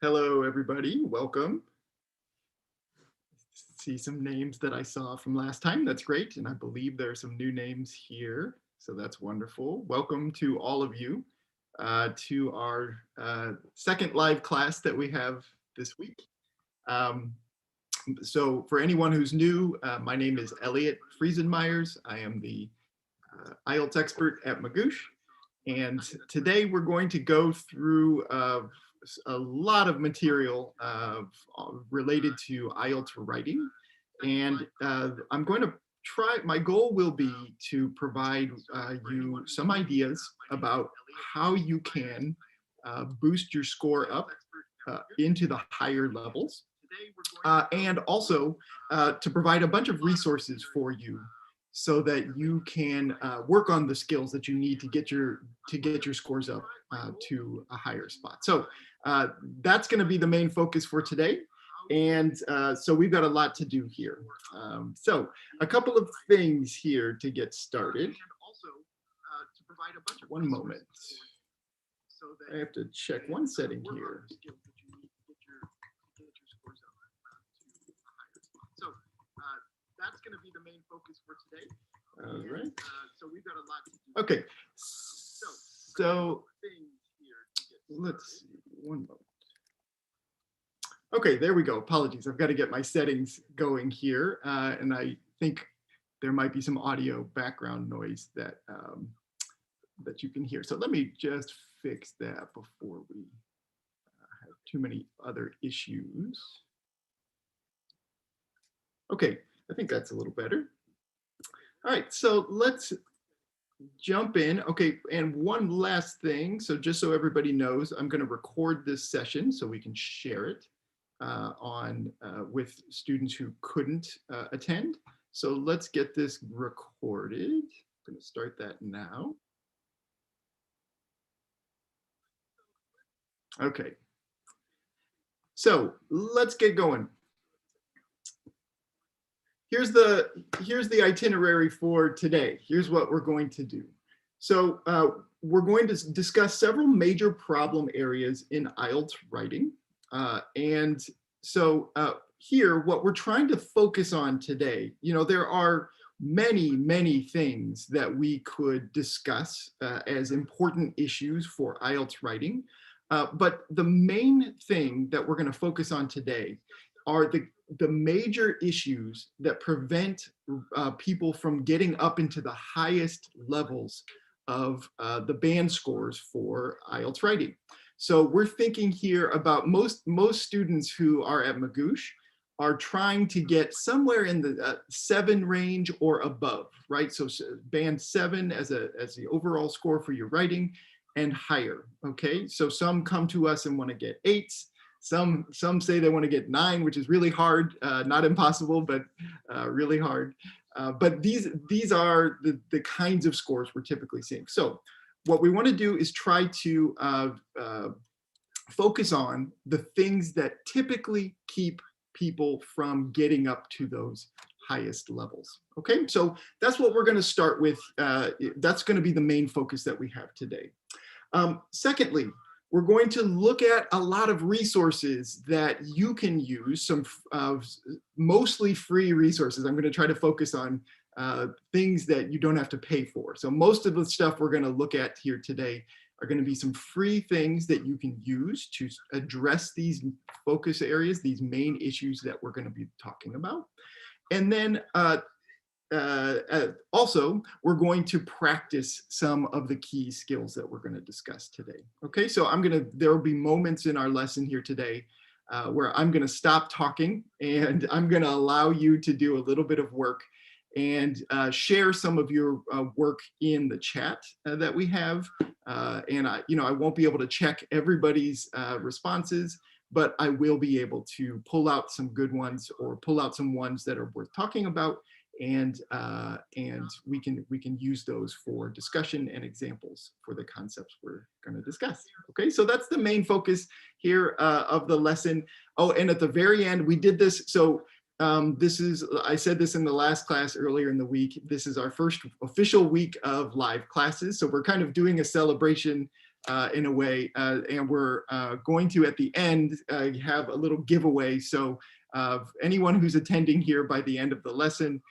Hello, everybody. Welcome. See some names that I saw from last time. That's great. And I believe there are some new names here. So that's wonderful. Welcome to all of you to our second live class that we have this week. So for anyone who's new, my name is Elliot Friesenmeyers. I am the IELTS expert at Magoosh. And today we're going to go through a lot of material related to IELTS writing. And I'm going to try, my goal will be to provide you some ideas about how you can boost your score up into the higher levels. And also to provide a bunch of resources for you so that you can work on the skills that you need to get your scores up to a higher spot. So that's going to be the main focus for today. And so we've got a lot to do here. So a couple of things here to get started. And also to provide a bunch of one moment. So I have to check one setting here. That's going to be the main focus for today. All right. So we've got a lot to do. Okay. So let's see. One moment. Okay, there we go. Apologies. I've got to get my settings going here. And I think there might be some audio background noise that that you can hear. So let me just fix that before we have too many other issues. Okay. I think that's a little better. All right, so let's jump in. Okay, and one last thing. So just so everybody knows, I'm going to record this session so we can share it on with students who couldn't attend. So let's get this recorded. I'm going to start that now. Okay. So let's get going. Here's the itinerary for today. Here's what we're going to do. So we're going to discuss several major problem areas in IELTS writing. And so here, what we're trying to focus on today, you know, there are many things that we could discuss as important issues for IELTS writing. But the main thing that we're going to focus on today are the major issues that prevent people from getting up into the highest levels of the band scores for IELTS writing. So we're thinking here about most students who are at Magoosh are trying to get somewhere in the 7 range or above, right? So band 7 as the overall score for your writing and higher, okay? So some come to us and want to get 8s. Some say they want to get 9, which is really hard, not impossible, but really hard. But these are the kinds of scores we're typically seeing. So what we want to do is try to focus on the things that typically keep people from getting up to those highest levels. Okay, so that's what we're going to start with. That's going to be the main focus that we have today. Secondly, we're going to look at a lot of resources that you can use, some mostly free resources. I'm going to try to focus on things that you don't have to pay for. So most of the stuff we're going to look at here today are going to be some free things that you can use to address these focus areas, these main issues that we're going to be talking about. And then also, we're going to practice some of the key skills that we're going to discuss today. Okay, so there will be moments in our lesson here today where I'm going to stop talking and I'm going to allow you to do a little bit of work and share some of your work in the chat that we have. And I won't be able to check everybody's responses, but I will be able to pull out some good ones or pull out some ones that are worth talking about. And we can use those for discussion and examples for the concepts we're going to discuss. Okay, so that's the main focus here of the lesson. Oh, and at the very end, we did this. So I said this in the last class earlier in the week. This is our first official week of live classes. So we're kind of doing a celebration in a way, and we're going to, at the end, have a little giveaway. So anyone who's attending here by the end of the lesson,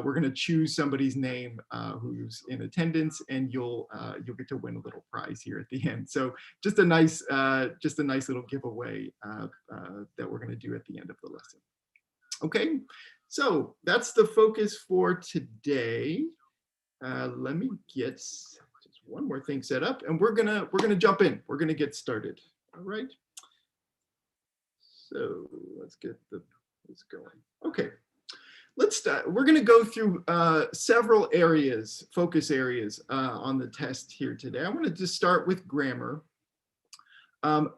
we're going to choose somebody's name who's in attendance, and you'll get to win a little prize here at the end. So just a nice little giveaway that we're going to do at the end of the lesson. Okay, so that's the focus for today. Let me get just one more thing set up, and we're gonna jump in. We're gonna get started. All right. So let's get this going. Okay. Let's start. We're going to go through several areas, focus areas on the test here today. I want to just start with grammar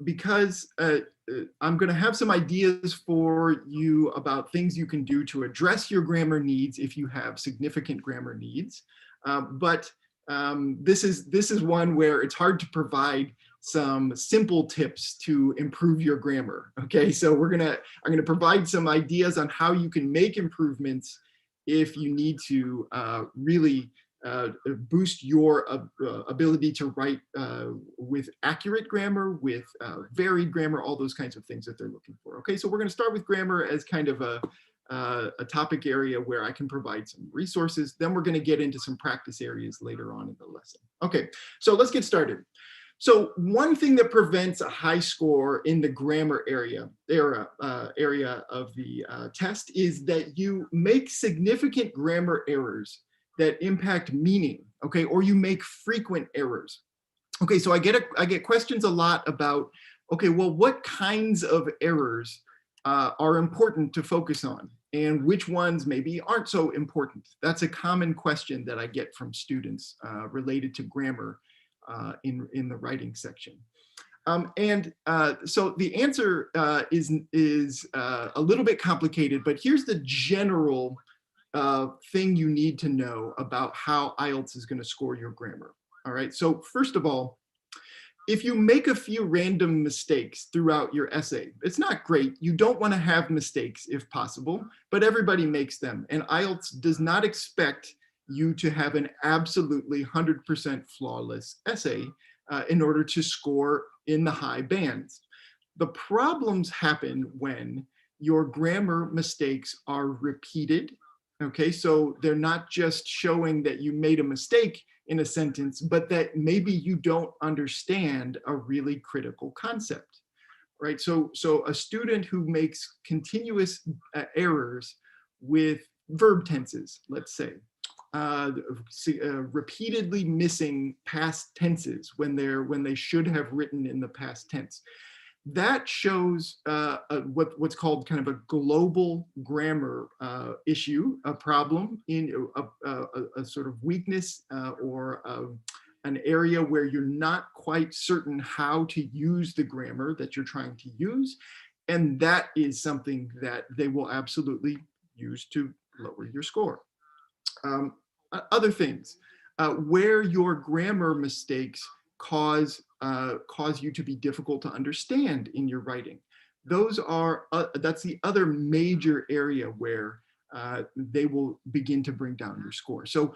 because I'm going to have some ideas for you about things you can do to address your grammar needs if you have significant grammar needs. But this is one where it's hard to provide some simple tips to improve your grammar. Okay, so I'm gonna provide some ideas on how you can make improvements if you need to really boost your ability to write with accurate grammar, with varied grammar, all those kinds of things that they're looking for. Okay, so we're gonna start with grammar as kind of a topic area where I can provide some resources. Then we're going to get into some practice areas later on in the lesson. Okay, so let's get started. So one thing that prevents a high score in the grammar area of the test is that you make significant grammar errors that impact meaning, okay, or you make frequent errors. Okay, so I get questions a lot about, okay, well, what kinds of errors are important to focus on, and which ones maybe aren't so important? That's a common question that I get from students related to grammar in the writing section. So the answer is a little bit complicated, but here's the general thing you need to know about how IELTS is going to score your grammar. All right, so first of all, if you make a few random mistakes throughout your essay, it's not great. You don't want to have mistakes if possible, but everybody makes them. And IELTS does not expect you to have an absolutely 100% flawless essay in order to score in the high bands. The problems happen when your grammar mistakes are repeated. Okay, so they're not just showing that you made a mistake in a sentence, but that maybe you don't understand a really critical concept, right? So a student who makes continuous errors with verb tenses, let's say, repeatedly missing past tenses when they should have written in the past tense, that shows what's called kind of a global grammar issue, a problem, in a sort of weakness or an area where you're not quite certain how to use the grammar that you're trying to use. And that is something that they will absolutely use to lower your score. Other things, where your grammar mistakes cause you to be difficult to understand in your writing. That's the other major area where they will begin to bring down your score. So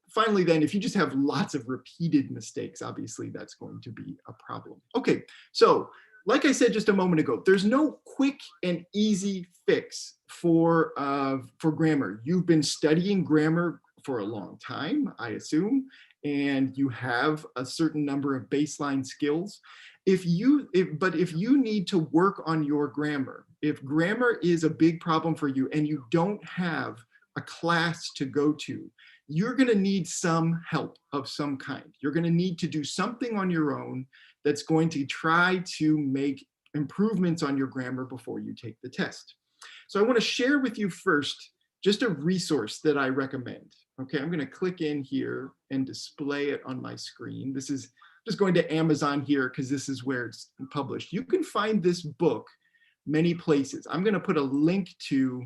finally then, if you just have lots of repeated mistakes, obviously that's going to be a problem. Okay, so like I said just a moment ago, there's no quick and easy fix for grammar. You've been studying grammar for a long time, I assume, and you have a certain number of baseline skills. But if you need to work on your grammar, if grammar is a big problem for you and you don't have a class to go to, you're going to need some help of some kind. You're going to need to do something on your own that's going to try to make improvements on your grammar before you take the test. So I want to share with you first just a resource that I recommend. Okay, I'm going to click in here and display it on my screen. This is just going to Amazon here because this is where it's published. You can find this book many places. I'm going to put a link to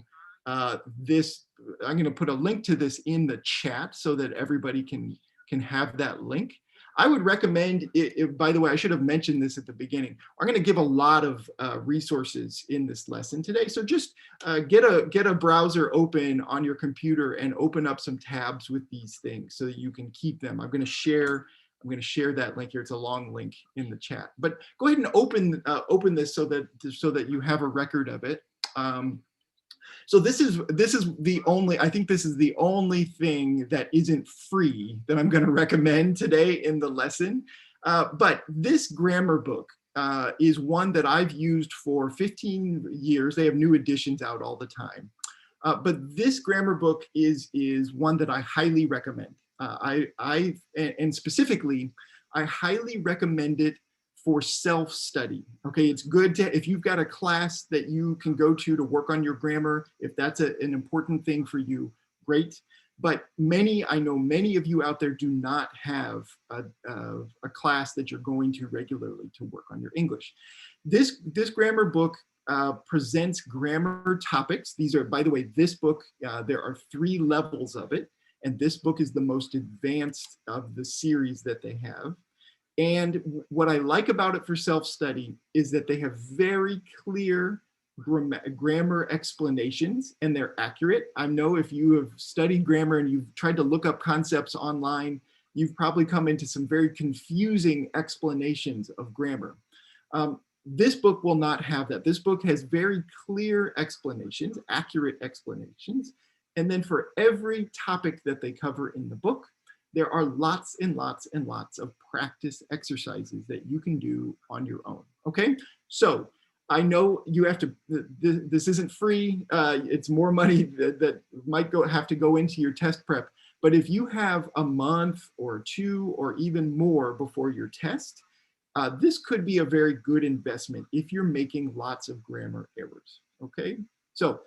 this. I'm going to put a link to this in the chat so that everybody can have that link. I would recommend it, by the way, I should have mentioned this at the beginning. I'm going to give a lot of resources in this lesson today. So just get a browser open on your computer and open up some tabs with these things so that you can keep them. I'm going to share I'm going to share that link here. It's a long link in the chat, but go ahead and open this so that you have a record of it. So this is the only, I think this is the only thing that isn't free that I'm going to recommend today in the lesson. But this grammar book is one that I've used for 15 years. They have new editions out all the time. But this grammar book is one that I highly recommend. And specifically, I highly recommend it for self-study. Okay, it's good to, if you've got a class that you can go to work on your grammar, if that's an important thing for you, great. But I know many of you out there do not have a class that you're going to regularly to work on your English. This grammar book presents grammar topics. These are, by the way, this book, there are 3 levels of it. And this book is the most advanced of the series that they have. And what I like about it for self-study is that they have very clear grammar explanations, and they're accurate. I know if you have studied grammar and you've tried to look up concepts online, you've probably come into some very confusing explanations of grammar. This book will not have that. This book has very clear explanations, accurate explanations. And then for every topic that they cover in the book, there are lots and lots and lots of practice exercises that you can do on your own, okay? So I know you have to, this isn't free. It's more money that might have to go into your test prep. But if you have a month or 2 or even more before your test, this could be a very good investment if you're making lots of grammar errors, okay? So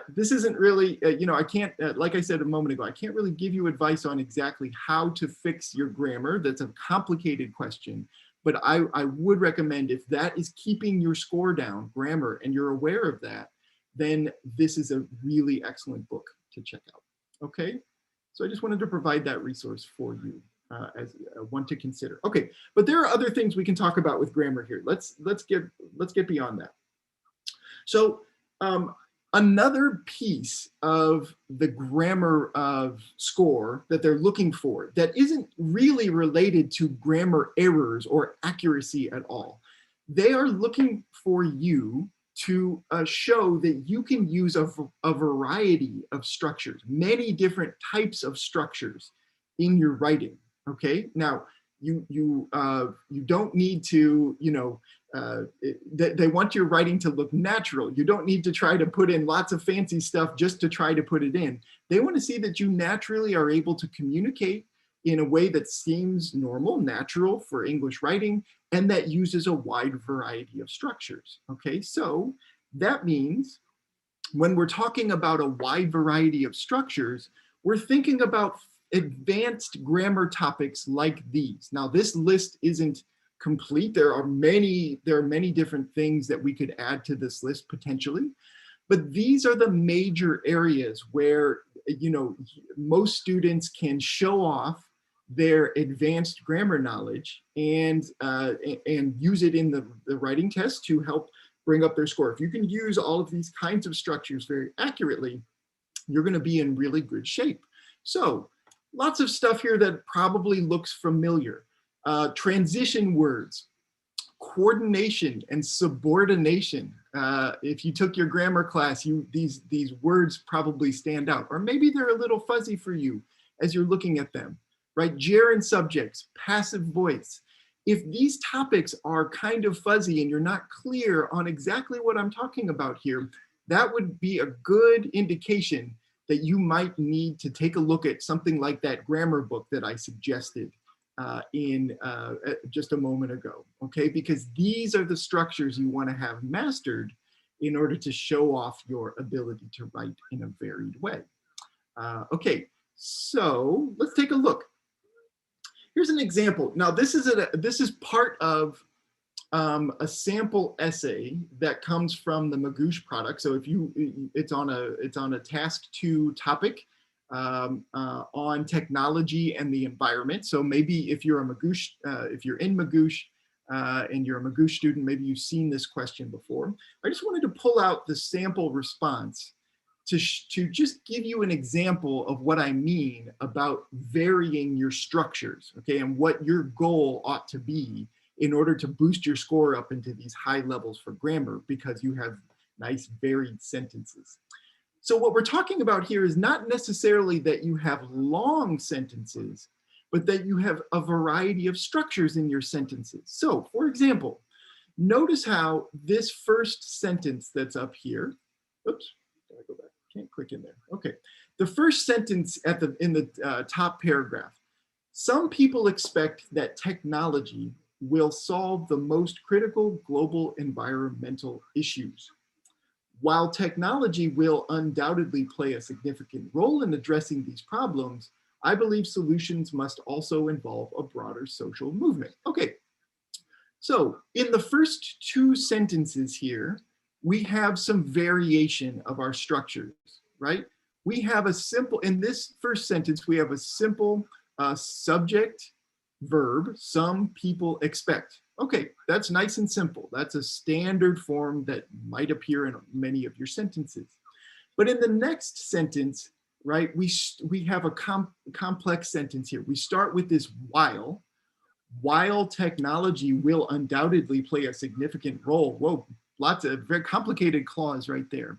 this isn't really, I can't, like I said a moment ago, I can't really give you advice on exactly how to fix your grammar. That's a complicated question, but I would recommend, if that is keeping your score down, grammar, and you're aware of that, then this is a really excellent book to check out, okay? So I just wanted to provide that resource for you as one to consider. Okay, but there are other things we can talk about with grammar here. Let's get beyond that. So another piece of the grammar score that they're looking for that isn't really related to grammar errors or accuracy at all, they are looking for you to show that you can use a variety of structures, many different types of structures in your writing, okay? Now, you don't need to, they want your writing to look natural. You don't need to try to put in lots of fancy stuff just to try to put it in. They want to see that you naturally are able to communicate in a way that seems normal, natural for English writing, and that uses a wide variety of structures, okay? So that means when we're talking about a wide variety of structures, we're thinking about advanced grammar topics like these. Now, this list isn't complete. There are many different things that we could add to this list potentially, but these are the major areas where, most students can show off their advanced grammar knowledge and use it in the writing test to help bring up their score. If you can use all of these kinds of structures very accurately, you're going to be in really good shape. So lots of stuff here that probably looks familiar. Transition words, coordination and subordination. If you took your grammar class, these words probably stand out, or maybe they're a little fuzzy for you as you're looking at them, right? Gerund subjects, passive voice. If these topics are kind of fuzzy and you're not clear on exactly what I'm talking about here, that would be a good indication that you might need to take a look at something like that grammar book that I suggested in just a moment ago, okay? Because these are the structures you want to have mastered in order to show off your ability to write in a varied way. Okay, so let's take a look. Here's an example. Now, this is part of a sample essay that comes from the Magoosh product. So if it's on a task 2 topic on technology and the environment. So maybe if you're in Magoosh and you're a Magoosh student, maybe you've seen this question before. I just wanted to pull out the sample response to just give you an example of what I mean about varying your structures, okay, and what your goal ought to be in order to boost your score up into these high levels for grammar because you have nice varied sentences. So what we're talking about here is not necessarily that you have long sentences, but that you have a variety of structures in your sentences. So for example, notice how this first sentence that's up here, oops, did I go back? Can't click in there. Okay, the first sentence in the top paragraph. Some people expect that technology will solve the most critical global environmental issues. While technology will undoubtedly play a significant role in addressing these problems, I believe solutions must also involve a broader social movement. Okay, so in the first two sentences here, we have some variation of our structures, right? We have a simple, in this first sentence, we have a simple subject verb, some people expect. Okay, that's nice and simple. That's a standard form that might appear in many of your sentences. But in the next sentence, right, we have a complex sentence here. We start with this while technology will undoubtedly play a significant role. Whoa, lots of very complicated clause right there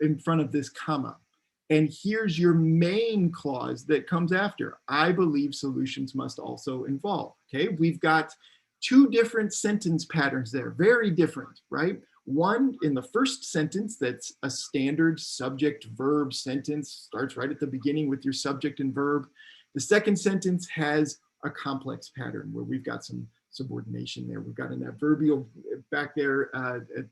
in front of this comma. And here's your main clause that comes after. I believe solutions must also involve. Okay, we've got two different sentence patterns there, very different, right? One in the first sentence, that's a standard subject verb sentence, starts right at the beginning with your subject and verb. The second sentence has a complex pattern where we've got some subordination there. We've got an adverbial back there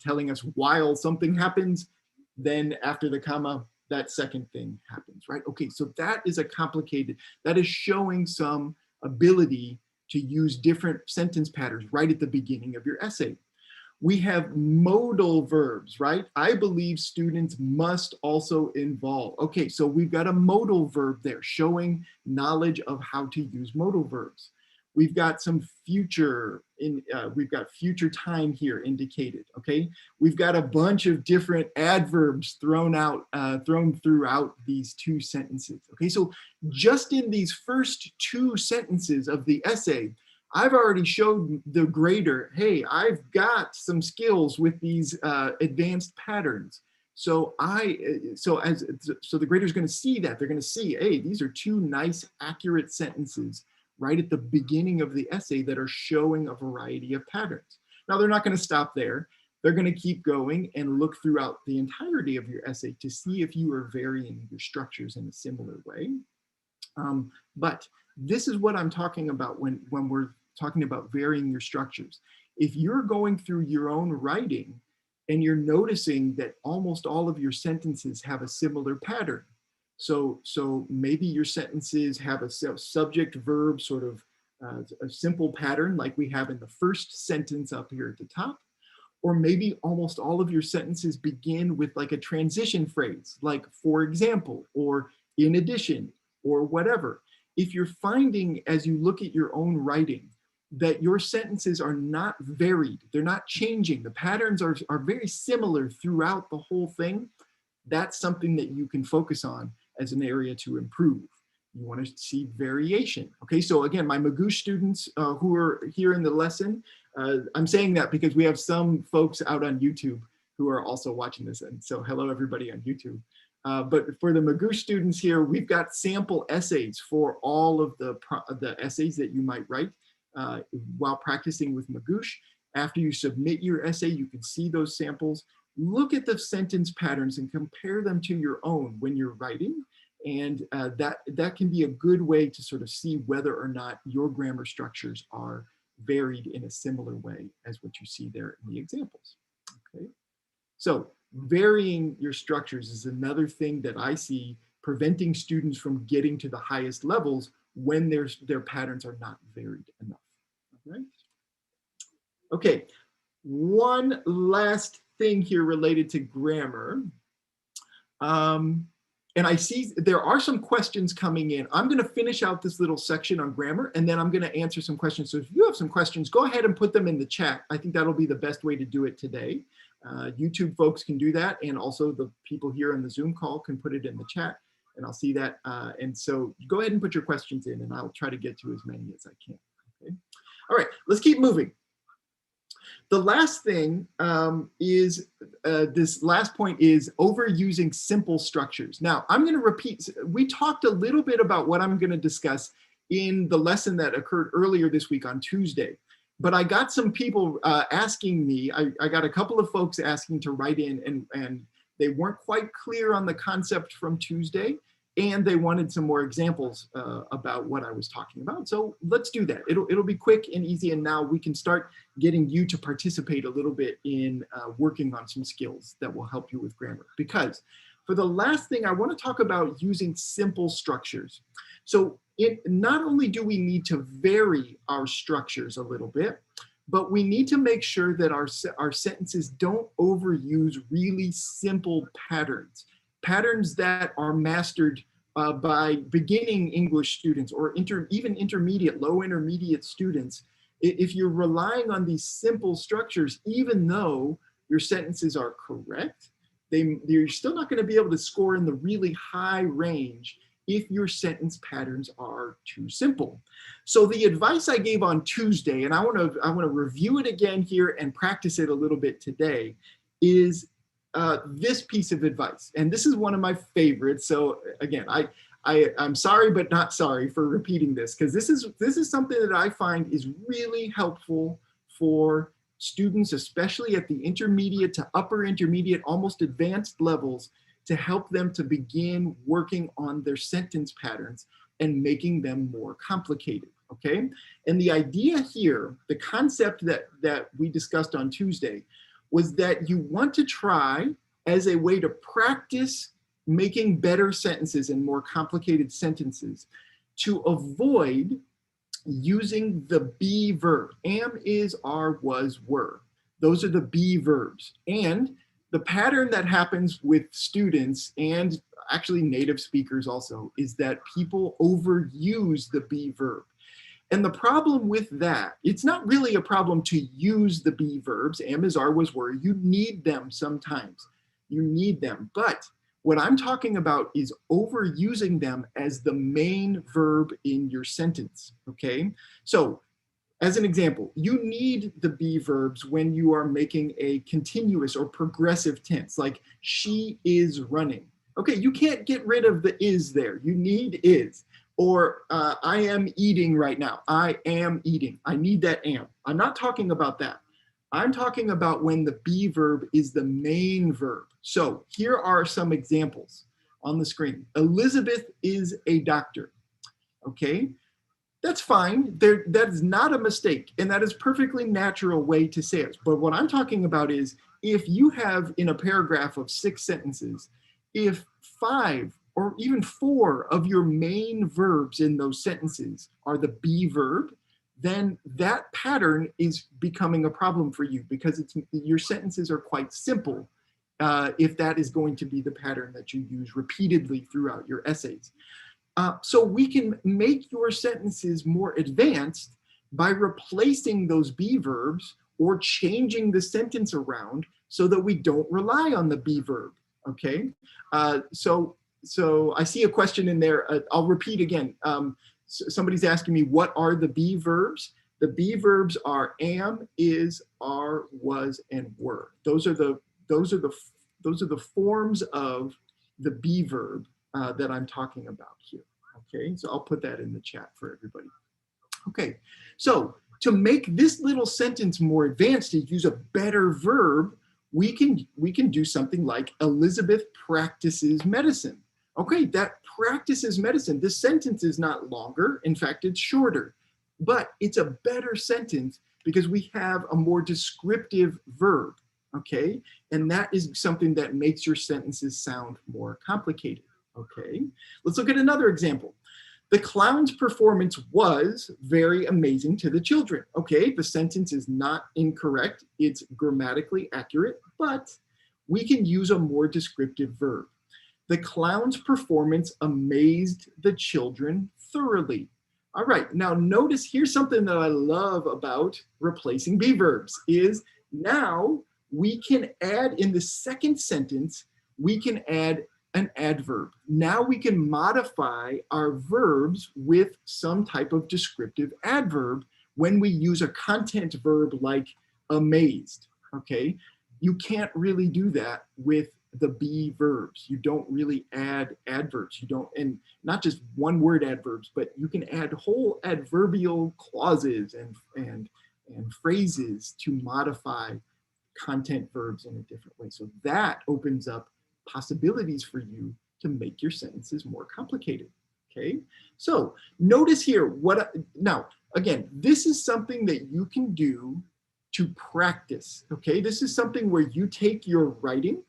telling us while something happens, then after the comma, that second thing happens, right? Okay, so that is that is showing some ability to use different sentence patterns right at the beginning of your essay. We have modal verbs, right? I believe students must also involve. Okay, so we've got a modal verb there showing knowledge of how to use modal verbs. We've got some future we've got future time here indicated, okay? We've got a bunch of different adverbs thrown throughout these two sentences, okay? So just in these first two sentences of the essay, I've already showed the grader, hey, I've got some skills with these advanced patterns. So the grader's going to see that. They're going to see, hey, these are two nice, accurate sentences right at the beginning of the essay that are showing a variety of patterns. Now, they're not going to stop there. They're going to keep going and look throughout the entirety of your essay to see if you are varying your structures in a similar way. But this is what I'm talking about when we're talking about varying your structures. If you're going through your own writing and you're noticing that almost all of your sentences have a similar pattern, so maybe your sentences have a subject verb sort of a simple pattern like we have in the first sentence up here at the top, or maybe almost all of your sentences begin with like a transition phrase, like for example, or in addition, or whatever. If you're finding as you look at your own writing that your sentences are not varied, they're not changing, the patterns are very similar throughout the whole thing, that's something that you can focus on as an area to improve. You want to see variation. Okay, so again, my Magoosh students who are here in the lesson, I'm saying that because we have some folks out on YouTube who are also watching this. And so hello everybody on YouTube. But for the Magoosh students here, we've got sample essays for all of the essays that you might write while practicing with Magoosh. After you submit your essay, you can see those samples. Look at the sentence patterns and compare them to your own when you're writing. And that can be a good way to sort of see whether or not your grammar structures are varied in a similar way as what you see there in the examples. Okay, so varying your structures is another thing that I see preventing students from getting to the highest levels when their patterns are not varied enough. All right. Okay, one last thing here related to grammar. And I see there are some questions coming in. I'm going to finish out this little section on grammar, and then I'm going to answer some questions. So if you have some questions, go ahead and put them in the chat. I think that'll be the best way to do it today. YouTube folks can do that, and also the people here on the Zoom call can put it in the chat, and I'll see that. And so go ahead and put your questions in, and I'll try to get to as many as I can. Okay. All right, let's keep moving. The last thing is, this last point is overusing simple structures. Now, I'm going to repeat, we talked a little bit about what I'm going to discuss in the lesson that occurred earlier this week on Tuesday. But I got some people asking me, I got a couple of folks asking to write in, and they weren't quite clear on the concept from Tuesday, and they wanted some more examples about what I was talking about. So let's do that. It'll be quick and easy, and now we can start getting you to participate a little bit in working on some skills that will help you with grammar. Because for the last thing, I want to talk about using simple structures. So not only do we need to vary our structures a little bit, but we need to make sure that our sentences don't overuse really simple patterns. Patterns that are mastered by beginning English students or even intermediate, low intermediate students. If you're relying on these simple structures, even though your sentences are correct, you're still not going to be able to score in the really high range if your sentence patterns are too simple. So the advice I gave on Tuesday, and I want to review it again here and practice it a little bit today, is this piece of advice. And this is one of my favorites. So again, I'm sorry, but not sorry for repeating this, because this is something that I find is really helpful for students, especially at the intermediate to upper intermediate, almost advanced levels, to help them to begin working on their sentence patterns and making them more complicated, okay? And the idea here, the concept that we discussed on Tuesday, was that you want to try, as a way to practice making better sentences and more complicated sentences, to avoid using the be verb. Am, is, are, was, were. Those are the be verbs. And the pattern that happens with students, and actually native speakers also, is that people overuse the be verb. And the problem with that, it's not really a problem to use the be verbs, am, is, are, was, were. You need them sometimes. You need them. But what I'm talking about is overusing them as the main verb in your sentence, okay? So as an example, you need the be verbs when you are making a continuous or progressive tense, like she is running. Okay, you can't get rid of the is there. You need is. Or I am eating right now. I am eating. I need that am. I'm not talking about that. I'm talking about when the be verb is the main verb. So here are some examples on the screen. Elizabeth is a doctor. Okay, that's fine. That is not a mistake. And that is perfectly natural way to say it. But what I'm talking about is, if you have in a paragraph of 6 sentences, if 5 or even 4 of your main verbs in those sentences are the be verb, then that pattern is becoming a problem for you, because your sentences are quite simple if that is going to be the pattern that you use repeatedly throughout your essays. So we can make your sentences more advanced by replacing those be verbs or changing the sentence around so that we don't rely on the be verb, okay? So I see a question in there. I'll repeat again. Somebody's asking me, what are the be verbs? The be verbs are am, is, are, was, and were. Those are the forms of the be verb that I'm talking about here. Okay, so I'll put that in the chat for everybody. Okay, so to make this little sentence more advanced, to use a better verb, we can do something like Elizabeth practices medicine. Okay, that practices medicine. This sentence is not longer. In fact, it's shorter, but it's a better sentence because we have a more descriptive verb. Okay, and that is something that makes your sentences sound more complicated. Okay, let's look at another example. The clown's performance was very amazing to the children. Okay, the sentence is not incorrect. It's grammatically accurate, but we can use a more descriptive verb. The clown's performance amazed the children thoroughly. All right, now notice here's something that I love about replacing be verbs is now we can add in the second sentence, we can add an adverb. Now we can modify our verbs with some type of descriptive adverb when we use a content verb like amazed, okay? You can't really do that with the be verbs. You don't really add adverbs. You don't, and not just one word adverbs, but you can add whole adverbial clauses and phrases to modify content verbs in a different way. So that opens up possibilities for you to make your sentences more complicated. Okay, so notice here what, now again, this is something that you can do to practice. Okay, this is something where you take your writing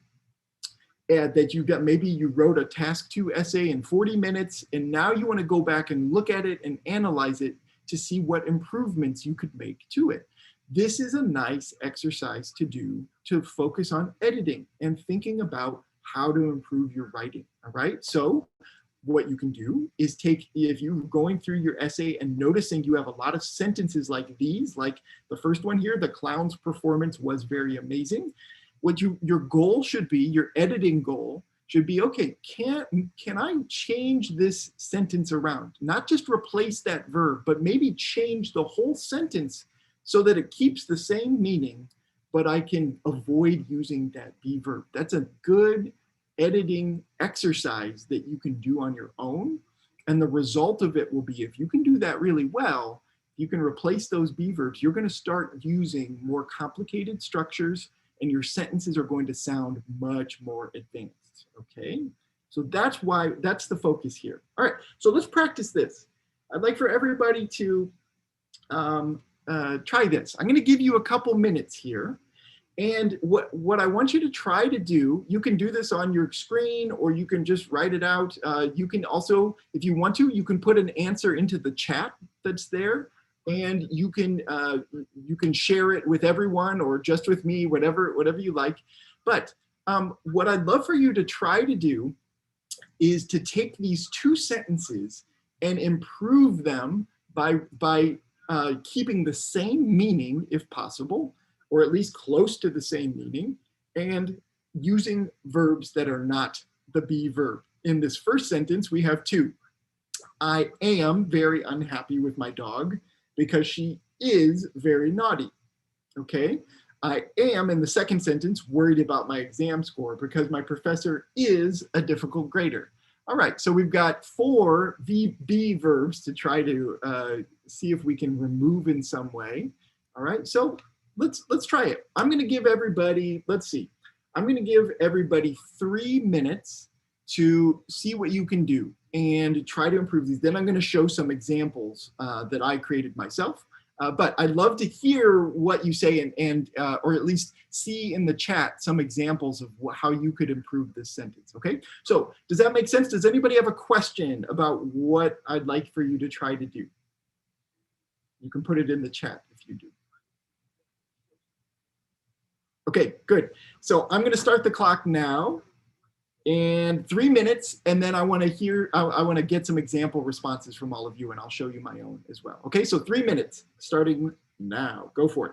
that you got, maybe you wrote a task 2 essay in 40 minutes, and now you want to go back and look at it and analyze it to see what improvements you could make to it. This is a nice exercise to do to focus on editing and thinking about how to improve your writing. All right, so what you can do is take, if you're going through your essay and noticing you have a lot of sentences like these, like the first one here, the clown's performance was very amazing. What your goal should be, your editing goal should be, okay, can I change this sentence around? Not just replace that verb, but maybe change the whole sentence so that it keeps the same meaning, but I can avoid using that be verb. That's a good editing exercise that you can do on your own. And the result of it will be, if you can do that really well, you can replace those be verbs, you're going to start using more complicated structures, and your sentences are going to sound much more advanced, okay? So that's the focus here. All right, so let's practice this. I'd like for everybody to try this. I'm gonna give you a couple minutes here. And what I want you to try to do, you can do this on your screen or you can just write it out. You can also, if you want to, you can put an answer into the chat that's there, and you can share it with everyone or just with me, whatever you like. But what I'd love for you to try to do is to take these 2 sentences and improve them by keeping the same meaning if possible, or at least close to the same meaning, and using verbs that are not the be verb. In this first sentence, we have 2. I am very unhappy with my dog because she is very naughty, okay? I am, in the second sentence, worried about my exam score because my professor is a difficult grader. All right, so we've got 4 be verbs to try to see if we can remove in some way. All right, so let's try it. I'm gonna give everybody, let's see, I'm gonna give everybody 3 minutes to see what you can do and try to improve these. Then I'm going to show some examples that I created myself. But I'd love to hear what you say and or at least see in the chat some examples of how you could improve this sentence. Okay, so does that make sense? Does anybody have a question about what I'd like for you to try to do? You can put it in the chat if you do. Okay, good. So I'm going to start the clock now. And 3 minutes, and then I want to get some example responses from all of you, and I'll show you my own as well. Okay, so 3 minutes starting now. Go for it.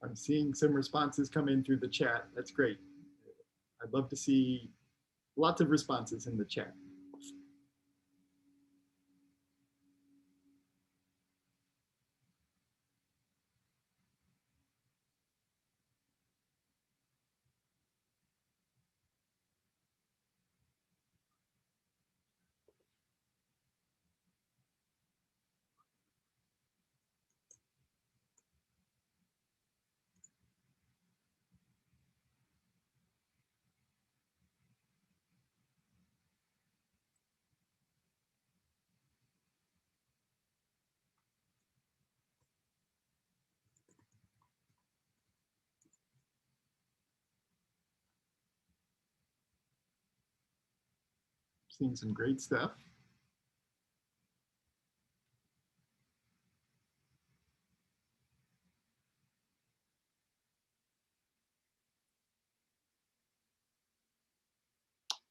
I'm seeing some responses come in through the chat. That's great. I'd love to see lots of responses in the chat. Seeing some great stuff.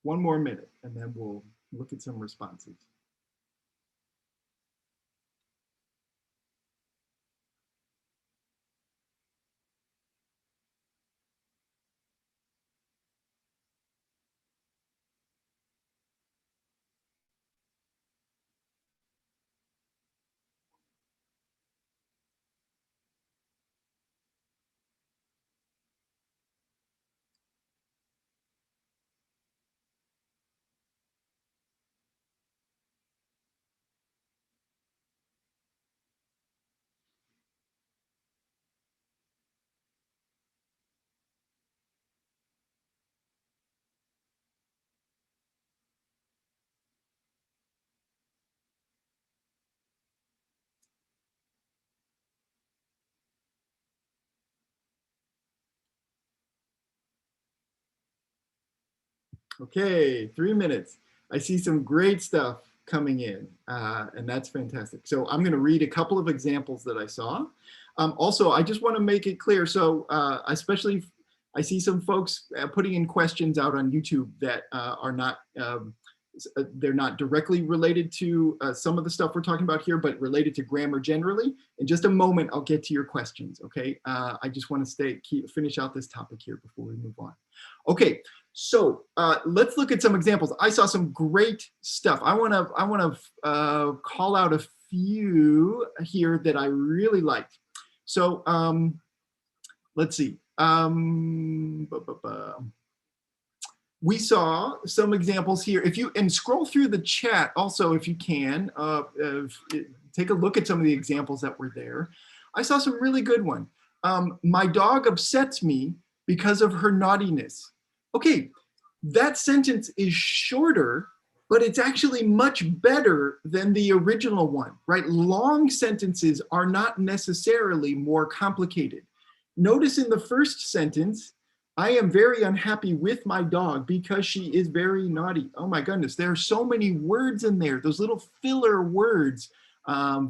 One more minute, and then we'll look at some responses. Okay, 3 minutes. I see some great stuff coming in, and that's fantastic. So I'm going to read a couple of examples that I saw. Also, I just want to make it clear. So especially, I see some folks putting in questions out on YouTube that are not, they're not directly related to some of the stuff we're talking about here, but related to grammar generally. In just a moment, I'll get to your questions, okay? I just want to finish out this topic here before we move on. Okay, so let's look at some examples. I saw some great stuff. I want to call out a few here that I really liked. So let's see. We saw some examples here. If you and scroll through the chat also, if you can, take a look at some of the examples that were there. I saw some really good one. My dog upsets me because of her naughtiness. Okay, that sentence is shorter, but it's actually much better than the original one, right? Long sentences are not necessarily more complicated. Notice in the first sentence, I am very unhappy with my dog because she is very naughty. Oh my goodness, there are so many words in there, those little filler words. I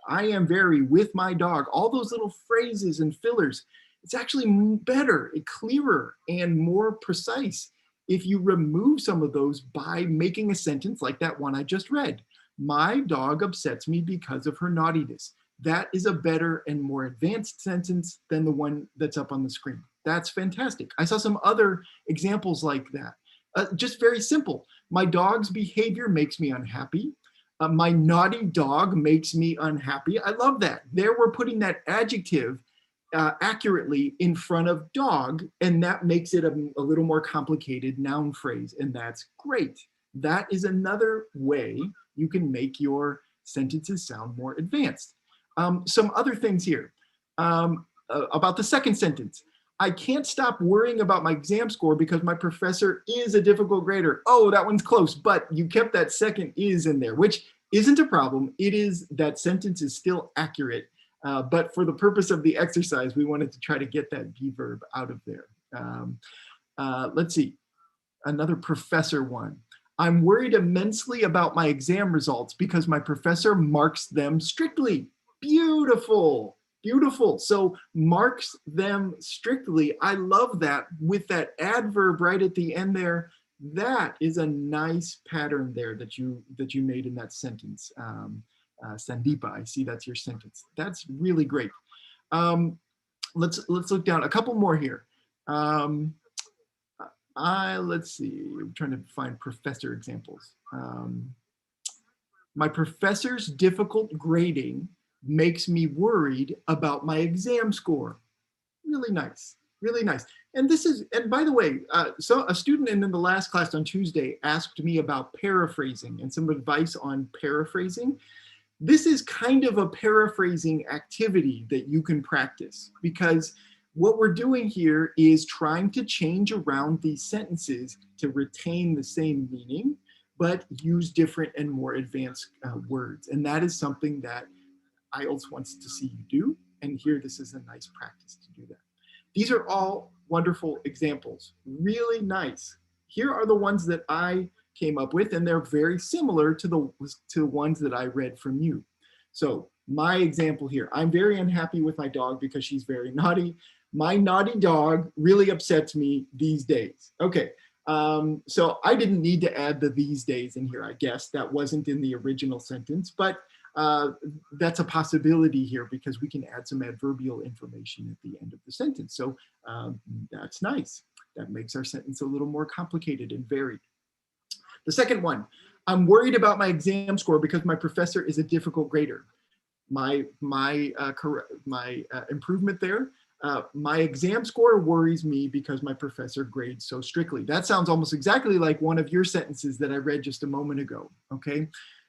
am very with my dog, all those little phrases and fillers. It's actually better, clearer, and more precise if you remove some of those by making a sentence like that one I just read. My dog upsets me because of her naughtiness. That is a better and more advanced sentence than the one that's up on the screen. That's fantastic. I saw some other examples like that. Just very simple. My dog's behavior makes me unhappy. My naughty dog makes me unhappy. I love that. There we're putting that adjective accurately in front of dog, and that makes it a little more complicated noun phrase, and that's great. That is another way you can make your sentences sound more advanced. Some other things here about the second sentence. I can't stop worrying about my exam score because my professor is a difficult grader. Oh, that one's close, but you kept that second is in there, which isn't a problem. It is, that sentence is still accurate. But for the purpose of the exercise, we wanted to try to get that be verb out of there. Let's see, another professor one. I'm worried immensely about my exam results because my professor marks them strictly. Beautiful, beautiful. So marks them strictly. I love that with that adverb right at the end there. That is a nice pattern there that you made in that sentence. Sandeepa, I see that's your sentence. That's really great. Let's look down a couple more here. Let's see, I'm trying to find professor examples. My professor's difficult grading makes me worried about my exam score. Really nice, really nice. And this is, and by the way, so a student in the last class on Tuesday asked me about paraphrasing and some advice on paraphrasing. This is kind of a paraphrasing activity that you can practice, because what we're doing here is trying to change around these sentences to retain the same meaning, but use different and more advanced words. And that is something that IELTS wants to see you do. And here, this is a nice practice to do that. These are all wonderful examples, really nice. Here are the ones that I came up with, and they're very similar to the ones that I read from you. So my example here, I'm very unhappy with my dog because she's very naughty. My naughty dog really upsets me these days. Okay, so I didn't need to add the these days in here, I guess. That wasn't in the original sentence, but that's a possibility here because we can add some adverbial information at the end of the sentence. So that's nice. That makes our sentence a little more complicated and varied. The second one, I'm worried about my exam score because my professor is a difficult grader. My improvement there, my exam score worries me because my professor grades so strictly. That sounds almost exactly like one of your sentences that I read just a moment ago, okay?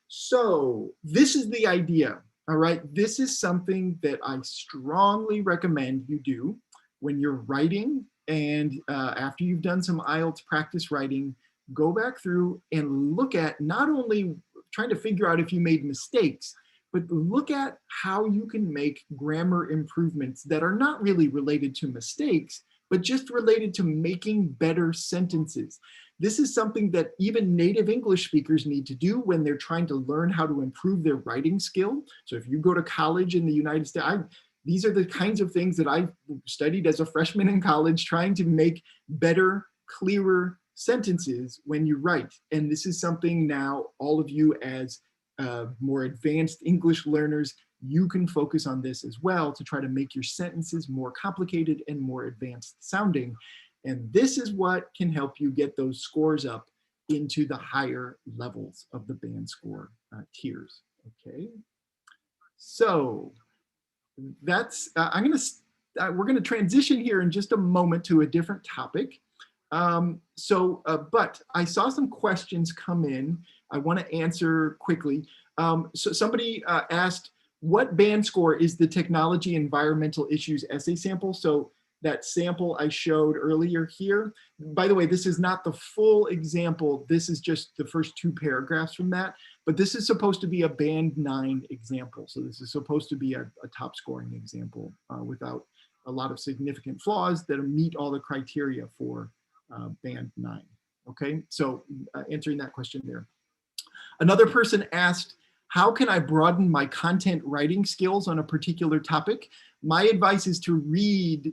So this is the idea, all right? This is something that I strongly recommend you do when you're writing, and after you've done some IELTS practice writing, go back through and look at not only trying to figure out if you made mistakes, but look at how you can make grammar improvements that are not really related to mistakes, but just related to making better sentences. This is something that even native English speakers need to do when they're trying to learn how to improve their writing skill. So if you go to college in the United States, these are the kinds of things that I studied as a freshman in college, trying to make better, clearer sentences when you write. And this is something now all of you as more advanced English learners, you can focus on this as well to try to make your sentences more complicated and more advanced sounding. And this is what can help you get those scores up into the higher levels of the band score tiers. Okay, so that's we're gonna transition here in just a moment to a different topic. But I saw some questions come in. I want to answer quickly. So somebody asked, what band score is the technology environmental issues essay sample? So that sample I showed earlier here. By the way, this is not the full example. This is just the first 2 paragraphs from that, but this is supposed to be a band 9 example. So this is supposed to be a top scoring example without a lot of significant flaws that meet all the criteria for band 9. Okay, so answering that question there. Another person asked, how can I broaden my content writing skills on a particular topic? My advice is to read,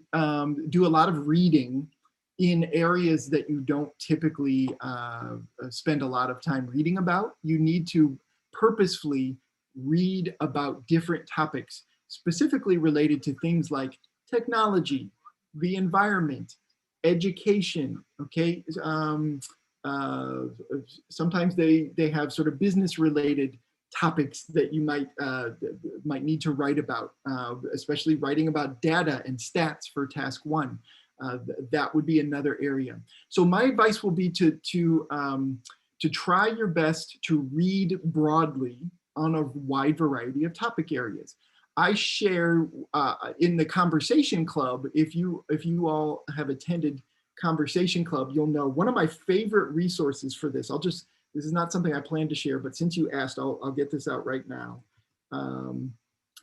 do a lot of reading in areas that you don't typically spend a lot of time reading about. You need to purposefully read about different topics, specifically related to things like technology, the environment, education, okay? Sometimes they have sort of business related topics that you might need to write about, especially writing about data and stats for task 1. That would be another area. So my advice will be to try your best to read broadly on a wide variety of topic areas. I share in the Conversation Club, if you all have attended Conversation Club, you'll know one of my favorite resources for this. This is not something I plan to share, but since you asked, I'll get this out right now.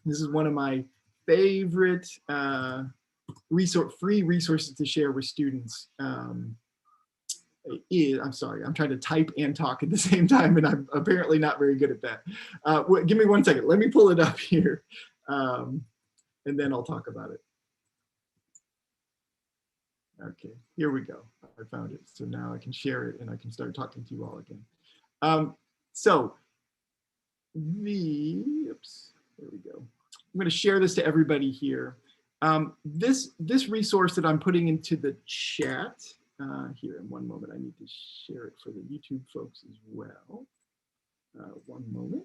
This is one of my favorite free resources to share with students. I'm sorry, I'm trying to type and talk at the same time, and I'm apparently not very good at that. Give me 1 second. Let me pull it up here, and then I'll talk about it. Okay, here we go. I found it. So now I can share it and I can start talking to you all again. Oops, there we go. I'm going to share this to everybody here. This resource that I'm putting into the chat here in 1 moment, I need to share it for the YouTube folks as well. 1 moment.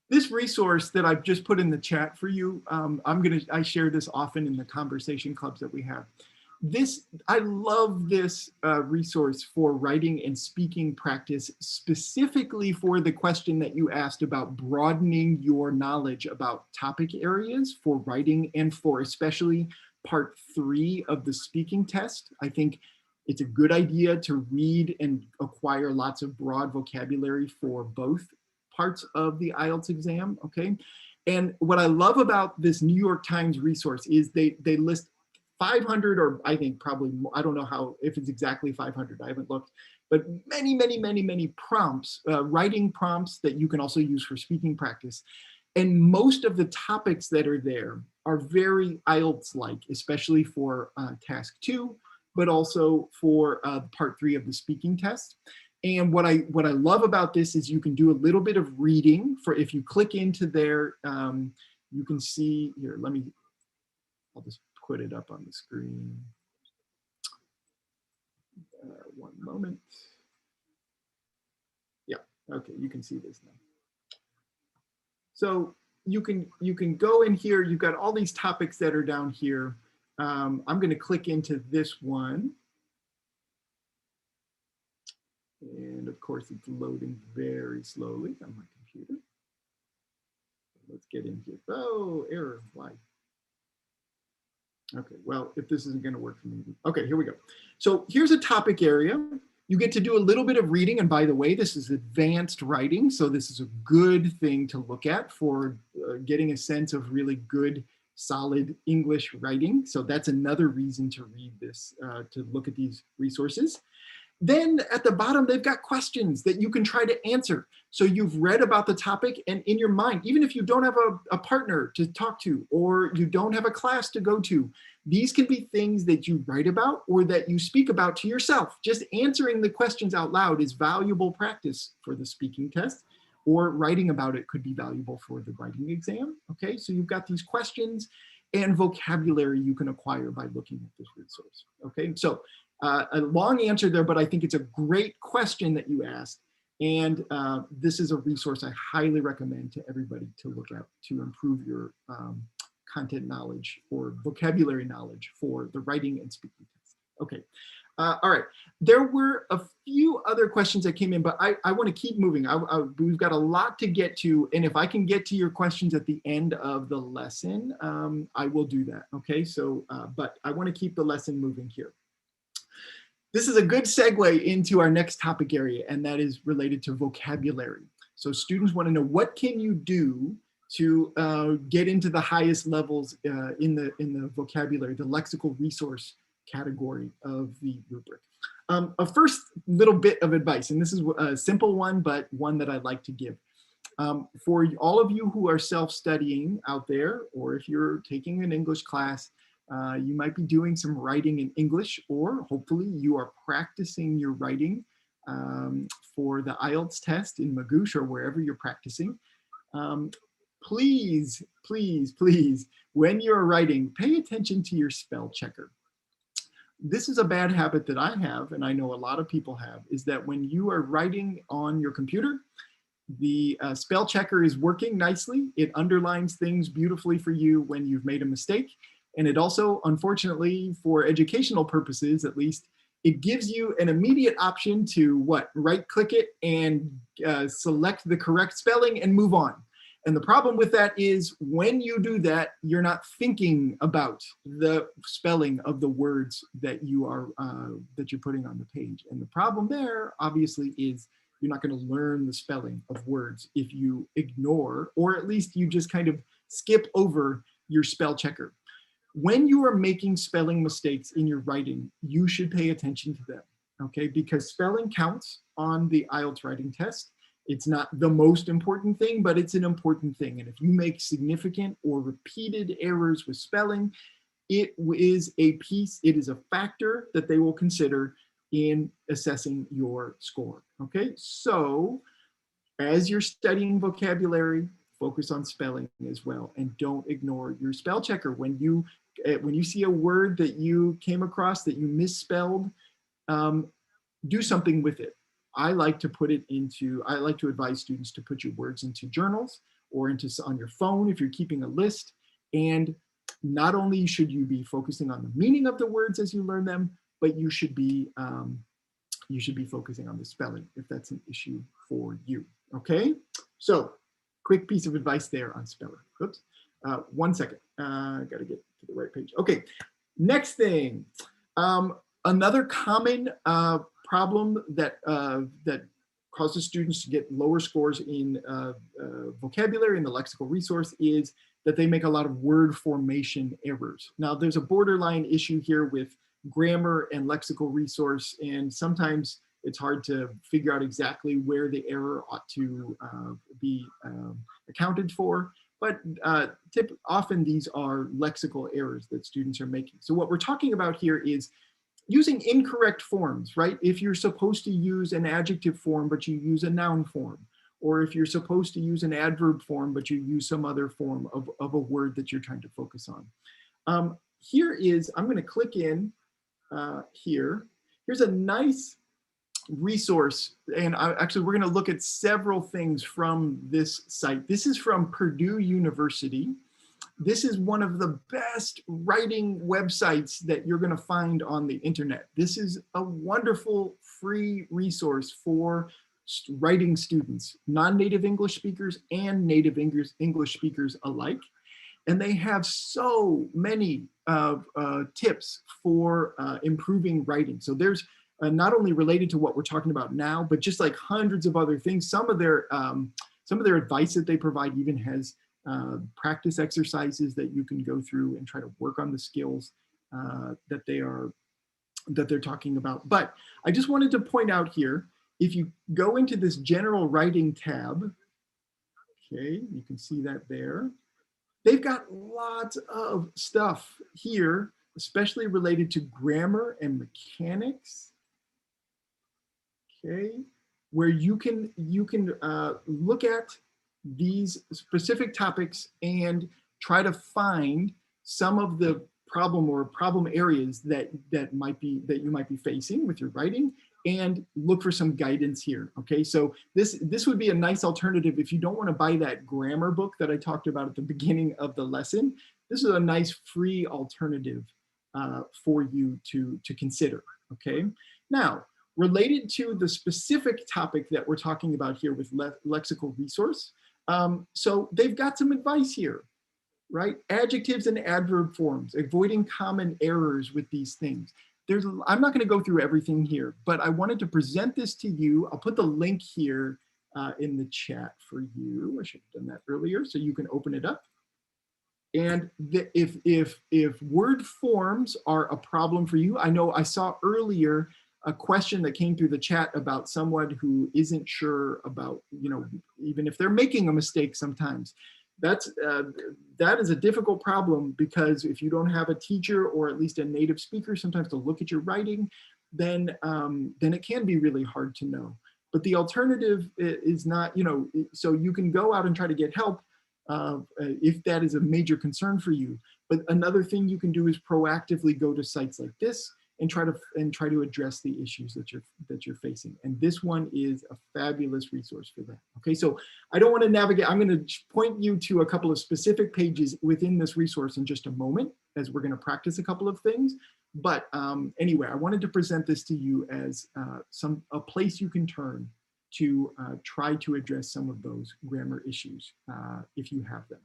This resource that I've just put in the chat for you, I share this often in the conversation clubs that we have. I love this resource for writing and speaking practice, specifically for the question that you asked about broadening your knowledge about topic areas for writing and for especially part 3 of the speaking test. I think it's a good idea to read and acquire lots of broad vocabulary for both parts of the IELTS exam, okay? And what I love about this New York Times resource is they list 500, or I think probably more, I don't know how, if it's exactly 500, I haven't looked, but many, many, many, many prompts, writing prompts that you can also use for speaking practice. And most of the topics that are there are very IELTS-like, especially for task 2, but also for part 3 of the speaking test. And what I love about this is you can do a little bit of reading. For if you click into there, you can see here. I'll just put it up on the screen. One moment. Yeah, okay, you can see this now. So you can go in here. You've got all these topics that are down here. I'm going to click into this one. And of course, it's loading very slowly on my computer. Let's get in here. Oh, error, why? Okay, well, if this isn't going to work for me. Okay, here we go. So here's a topic area. You get to do a little bit of reading. And by the way, this is advanced writing. So this is a good thing to look at for getting a sense of really good, solid English writing. So that's another reason to read this, to look at these resources. Then at the bottom, they've got questions that you can try to answer. So you've read about the topic, and in your mind, even if you don't have a partner to talk to, or you don't have a class to go to, these can be things that you write about or that you speak about to yourself. Just answering the questions out loud is valuable practice for the speaking test, or writing about it could be valuable for the writing exam. Okay, so you've got these questions and vocabulary you can acquire by looking at this resource. Okay, so a long answer there, but I think it's a great question that you asked. And this is a resource I highly recommend to everybody to look at to improve your content knowledge or vocabulary knowledge for the writing and speaking test. Okay, all right. There were a few other questions that came in, but I want to keep moving. We've got a lot to get to, and if I can get to your questions at the end of the lesson, I will do that. Okay, so, but I want to keep the lesson moving here. This is a good segue into our next topic area, and that is related to vocabulary. So students want to know, what can you do to get into the highest levels in the vocabulary, the lexical resource category of the rubric. A first little bit of advice, and this is a simple one, but one that I'd like to give. For all of you who are self-studying out there, or if you're taking an English class, you might be doing some writing in English, or hopefully you are practicing your writing for the IELTS test in Magoosh or wherever you're practicing. Please, please, please, when you're writing, pay attention to your spell checker. This is a bad habit that I have, and I know a lot of people have, is that when you are writing on your computer, the spell checker is working nicely. It underlines things beautifully for you when you've made a mistake. And it also, unfortunately, for educational purposes, at least, it gives you an immediate option to what? Right-click it and select the correct spelling and move on. And the problem with that is when you do that, you're not thinking about the spelling of the words that you're putting on the page. And the problem there, obviously, is you're not going to learn the spelling of words if you ignore, or at least you just kind of skip over your spell checker. When you are making spelling mistakes in your writing, you should pay attention to them, okay? Because spelling counts on the IELTS writing test. It's not the most important thing, but it's an important thing. And if you make significant or repeated errors with spelling, it is a factor that they will consider in assessing your score, okay? So as you're studying vocabulary, focus on spelling as well, and don't ignore your spell checker. When you see a word that you came across that you misspelled, do something with it. I like to advise students to put your words into journals or on your phone if you're keeping a list. And not only should you be focusing on the meaning of the words as you learn them, but you should be focusing on the spelling if that's an issue for you. Okay, so quick piece of advice there on spelling. Oops, 1 second. Got to get to the right page. Okay, next thing. Another common problem that causes students to get lower scores in vocabulary in the lexical resource is that they make a lot of word formation errors. Now, there's a borderline issue here with grammar and lexical resource, and sometimes it's hard to figure out exactly where the error ought to be accounted for. But often these are lexical errors that students are making. So what we're talking about here is using incorrect forms, right? If you're supposed to use an adjective form, but you use a noun form, or if you're supposed to use an adverb form, but you use some other form of a word that you're trying to focus on. Here is, I'm gonna click in here. Here's a nice resource, and actually we're going to look at several things from this site. This is from Purdue University. This is one of the best writing websites that you're going to find on the internet. This is a wonderful free resource for writing students, non-native English speakers and native English speakers alike. And they have so many tips for improving writing. So there's not only related to what we're talking about now, but just like hundreds of other things. Some of their advice that they provide even has practice exercises that you can go through and try to work on the skills that they're talking about. But I just wanted to point out here, if you go into this general writing tab, okay, you can see that there. They've got lots of stuff here, especially related to grammar and mechanics. Okay, where you can look at these specific topics and try to find some of the problem areas that you might be facing with your writing, and look for some guidance here. Okay, so this would be a nice alternative if you don't want to buy that grammar book that I talked about at the beginning of the lesson. This is a nice free alternative for you to consider. Okay, now related to the specific topic that we're talking about here with Lexical Resource, so they've got some advice here, right? Adjectives and adverb forms, avoiding common errors with these things. I'm not going to go through everything here, but I wanted to present this to you. I'll put the link here in the chat for you. I should have done that earlier so you can open it up. And if word forms are a problem for you, I know I saw earlier a question that came through the chat about someone who isn't sure about, even if they're making a mistake sometimes. That is a difficult problem, because if you don't have a teacher or at least a native speaker sometimes to look at your writing, then it can be really hard to know. But the alternative is not, so you can go out and try to get help if that is a major concern for you. But another thing you can do is proactively go to sites like this and try to address the issues that you're facing. And this one is a fabulous resource for that. Okay, so I don't want to navigate. I'm going to point you to a couple of specific pages within this resource in just a moment, as we're going to practice a couple of things. But anyway, I wanted to present this to you as a place you can turn to try to address some of those grammar issues if you have them.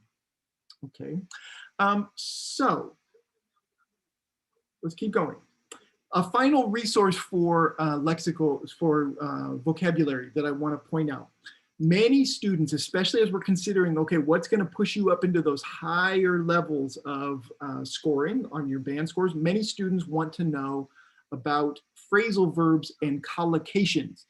Okay, so let's keep going. A final resource for vocabulary that I want to point out. Many students, especially as we're considering, okay, what's going to push you up into those higher levels of scoring on your band scores, many students want to know about phrasal verbs and collocations.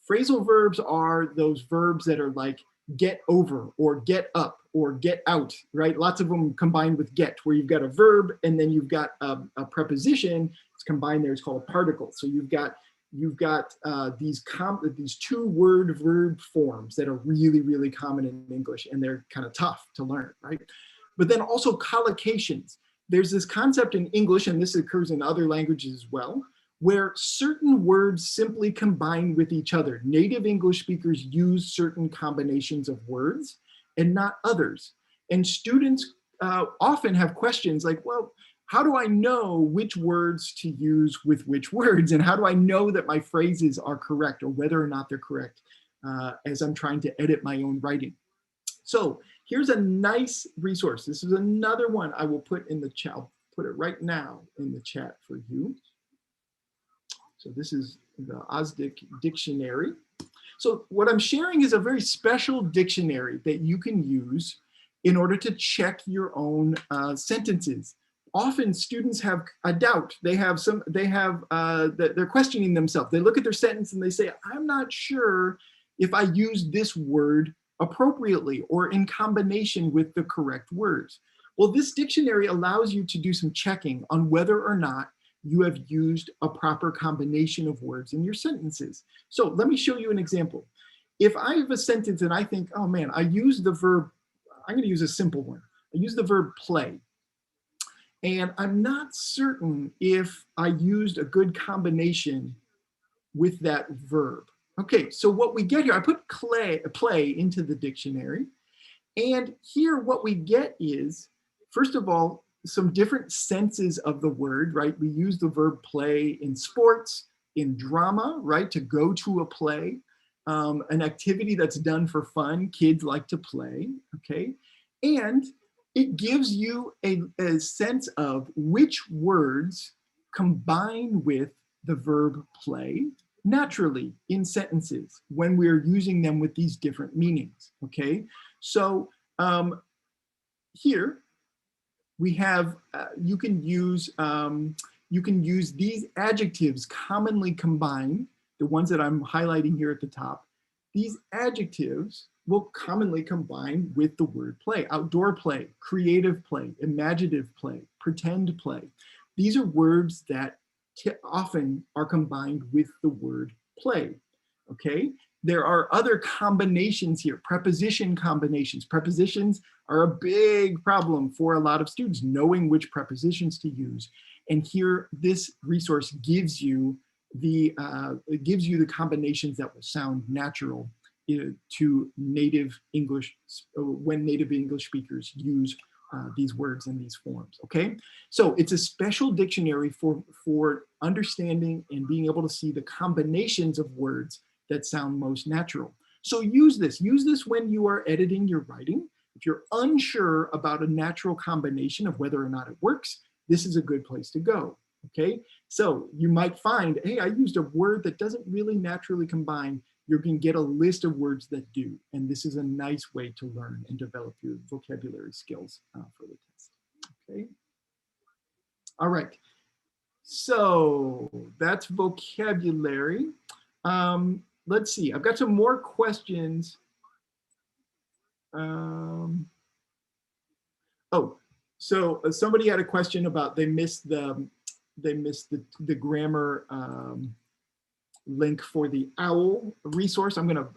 Phrasal verbs are those verbs that are like get over or get up or get out, right? Lots of them combined with get, where you've got a verb and then you've got a preposition. It's combined there. It's called a particle. So you've got these two-word verb forms that are really, really common in English, and they're kind of tough to learn, right? But then also collocations. There's this concept in English, and this occurs in other languages as well, where certain words simply combine with each other. Native English speakers use certain combinations of words and not others. And students often have questions like, well, how do I know which words to use with which words? And how do I know that my phrases are correct, or whether or not they're correct as I'm trying to edit my own writing? So here's a nice resource. This is another one I will put in the chat. I'll put it right now in the chat for you. So this is the Osdic dictionary. So what I'm sharing is a very special dictionary that you can use in order to check your own sentences. Often students have a doubt. They're questioning themselves. They look at their sentence and they say, I'm not sure if I use this word appropriately or in combination with the correct words. Well, this dictionary allows you to do some checking on whether or not you have used a proper combination of words in your sentences. So let me show you an example. If I have a sentence and I think, oh man, I use the verb, I'm going to use a simple one. I use the verb play. And I'm not certain if I used a good combination with that verb. Okay, so what we get here, I put play into the dictionary. And here what we get is, first of all, some different senses of the word, right? We use the verb play in sports, in drama, right? To go to a play, an activity that's done for fun. Kids like to play, okay? And it gives you a sense of which words combine with the verb play naturally in sentences when we're using them with these different meanings, okay? So here we have, you can use these adjectives commonly combined, the ones that I'm highlighting here at the top. These adjectives will commonly combine with the word play: outdoor play, creative play, imaginative play, pretend play. These are words that often are combined with the word play, okay? There are other combinations here, preposition combinations. Prepositions are a big problem for a lot of students, knowing which prepositions to use. And here, this resource gives you the combinations that will sound natural to native English, when native English speakers use these words in these forms, okay? So it's a special dictionary for understanding and being able to see the combinations of words that sound most natural. So use this when you are editing your writing. If you're unsure about a natural combination of whether or not it works, this is a good place to go, okay? So you might find, hey, I used a word that doesn't really naturally combine. You can get a list of words that do, and this is a nice way to learn and develop your vocabulary skills for the test, okay? All right, so that's vocabulary. Let's see, I've got some more questions. So somebody had a question about they missed the grammar link for the OWL resource. I'm gonna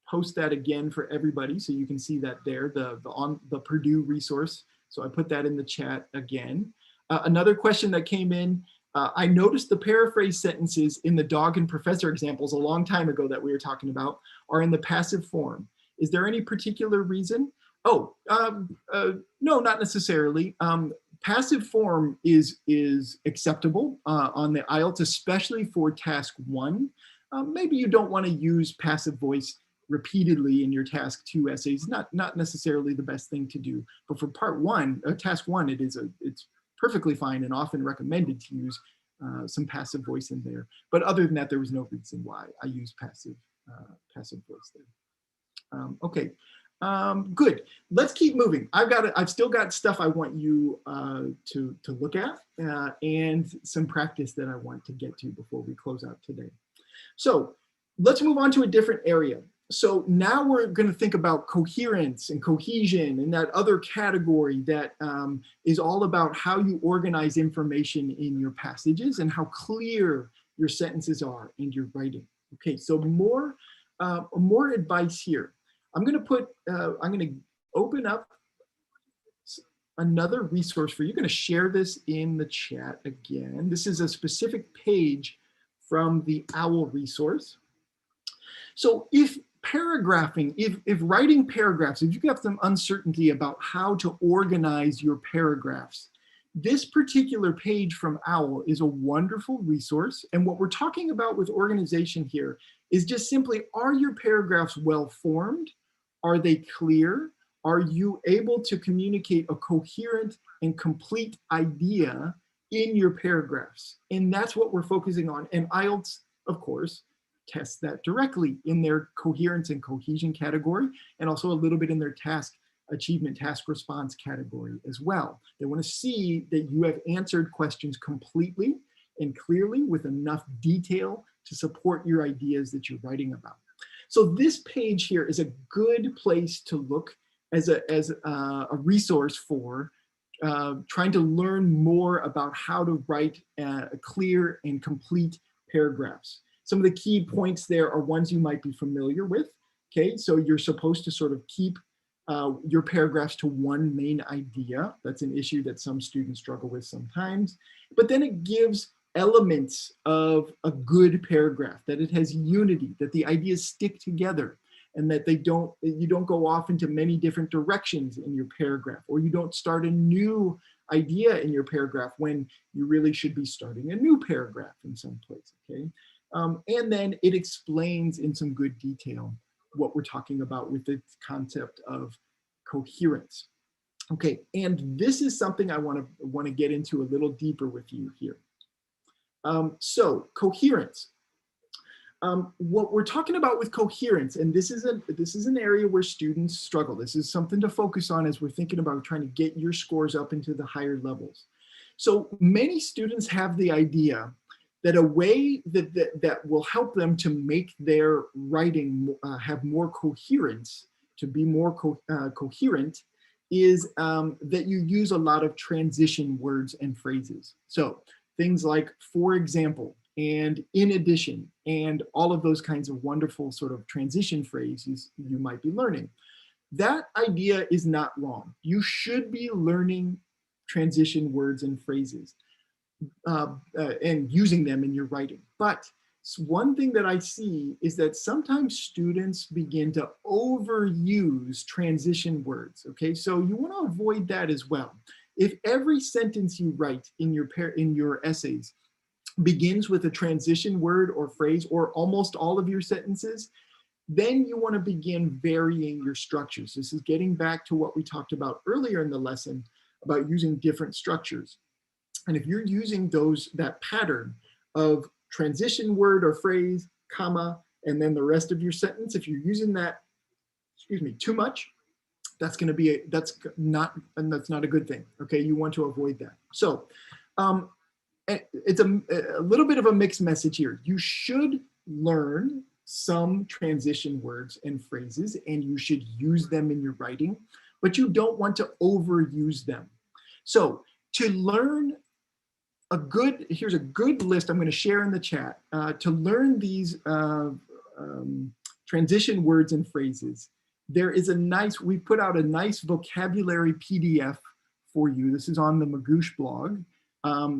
post that again for everybody so you can see that there, the Purdue resource. So I put that in the chat again. Another question that came in, I noticed the paraphrase sentences in the dog and professor examples a long time ago that we were talking about are in the passive form. Is there any particular reason? Oh, no, not necessarily. Passive form is acceptable on the IELTS, especially for task 1. Maybe you don't want to use passive voice repeatedly in your task 2 essays. Not necessarily the best thing to do. But for part 1, task 1, it's perfectly fine and often recommended to use some passive voice in there. But other than that, there was no reason why I use passive voice there. Okay. Good. Let's keep moving. I've still got stuff I want you to look at and some practice that I want to get to before we close out today. So let's move on to a different area. So now we're going to think about coherence and cohesion and that other category that is all about how you organize information in your passages and how clear your sentences are in your writing. Okay, so more advice here. I'm going to open up another resource for you. I'm going to share this in the chat again. This is a specific page from the OWL resource. So if paragraphing, if writing paragraphs, if you have some uncertainty about how to organize your paragraphs, this particular page from OWL is a wonderful resource. And what we're talking about with organization here is just simply, are your paragraphs well formed? Are they clear? Are you able to communicate a coherent and complete idea in your paragraphs? And that's what we're focusing on. And IELTS, of course, tests that directly in their coherence and cohesion category, and also a little bit in their task achievement task response category as well. They want to see that you have answered questions completely and clearly with enough detail to support your ideas that you're writing about. So this page here is a good place to look as a resource for trying to learn more about how to write clear and complete paragraphs. Some of the key points there are ones you might be familiar with. Okay, so you're supposed to sort of keep your paragraphs to one main idea. That's an issue that some students struggle with sometimes. But then it gives elements of a good paragraph, that it has unity, that the ideas stick together, and that you don't go off into many different directions in your paragraph, or you don't start a new idea in your paragraph when you really should be starting a new paragraph in some place, okay? And then it explains in some good detail what we're talking about with the concept of coherence. Okay, and this is something I want to get into a little deeper with you here. So coherence. What we're talking about with coherence, and this is an area where students struggle. This is something to focus on as we're thinking about trying to get your scores up into the higher levels. So many students have the idea that a way that will help them to make their writing have more coherence, to be more coherent, is that you use a lot of transition words and phrases. So things like, for example, and in addition, and all of those kinds of wonderful sort of transition phrases you might be learning. That idea is not wrong. You should be learning transition words and phrases and using them in your writing. But one thing that I see is that sometimes students begin to overuse transition words, okay? So you want to avoid that as well. If every sentence you write in your essays begins with a transition word or phrase, or almost all of your sentences, then you want to begin varying your structures. This is getting back to what we talked about earlier in the lesson about using different structures. And if you're using that pattern of transition word or phrase, comma, and then the rest of your sentence, if you're using that, too much, that's not a good thing. Okay, you want to avoid that. So it's a little bit of a mixed message here. You should learn some transition words and phrases, and you should use them in your writing, but you don't want to overuse them. So to learn here's a good list I'm going to share in the chat to learn these transition words and phrases. We put out a nice vocabulary PDF for you. This is on the Magoosh blog.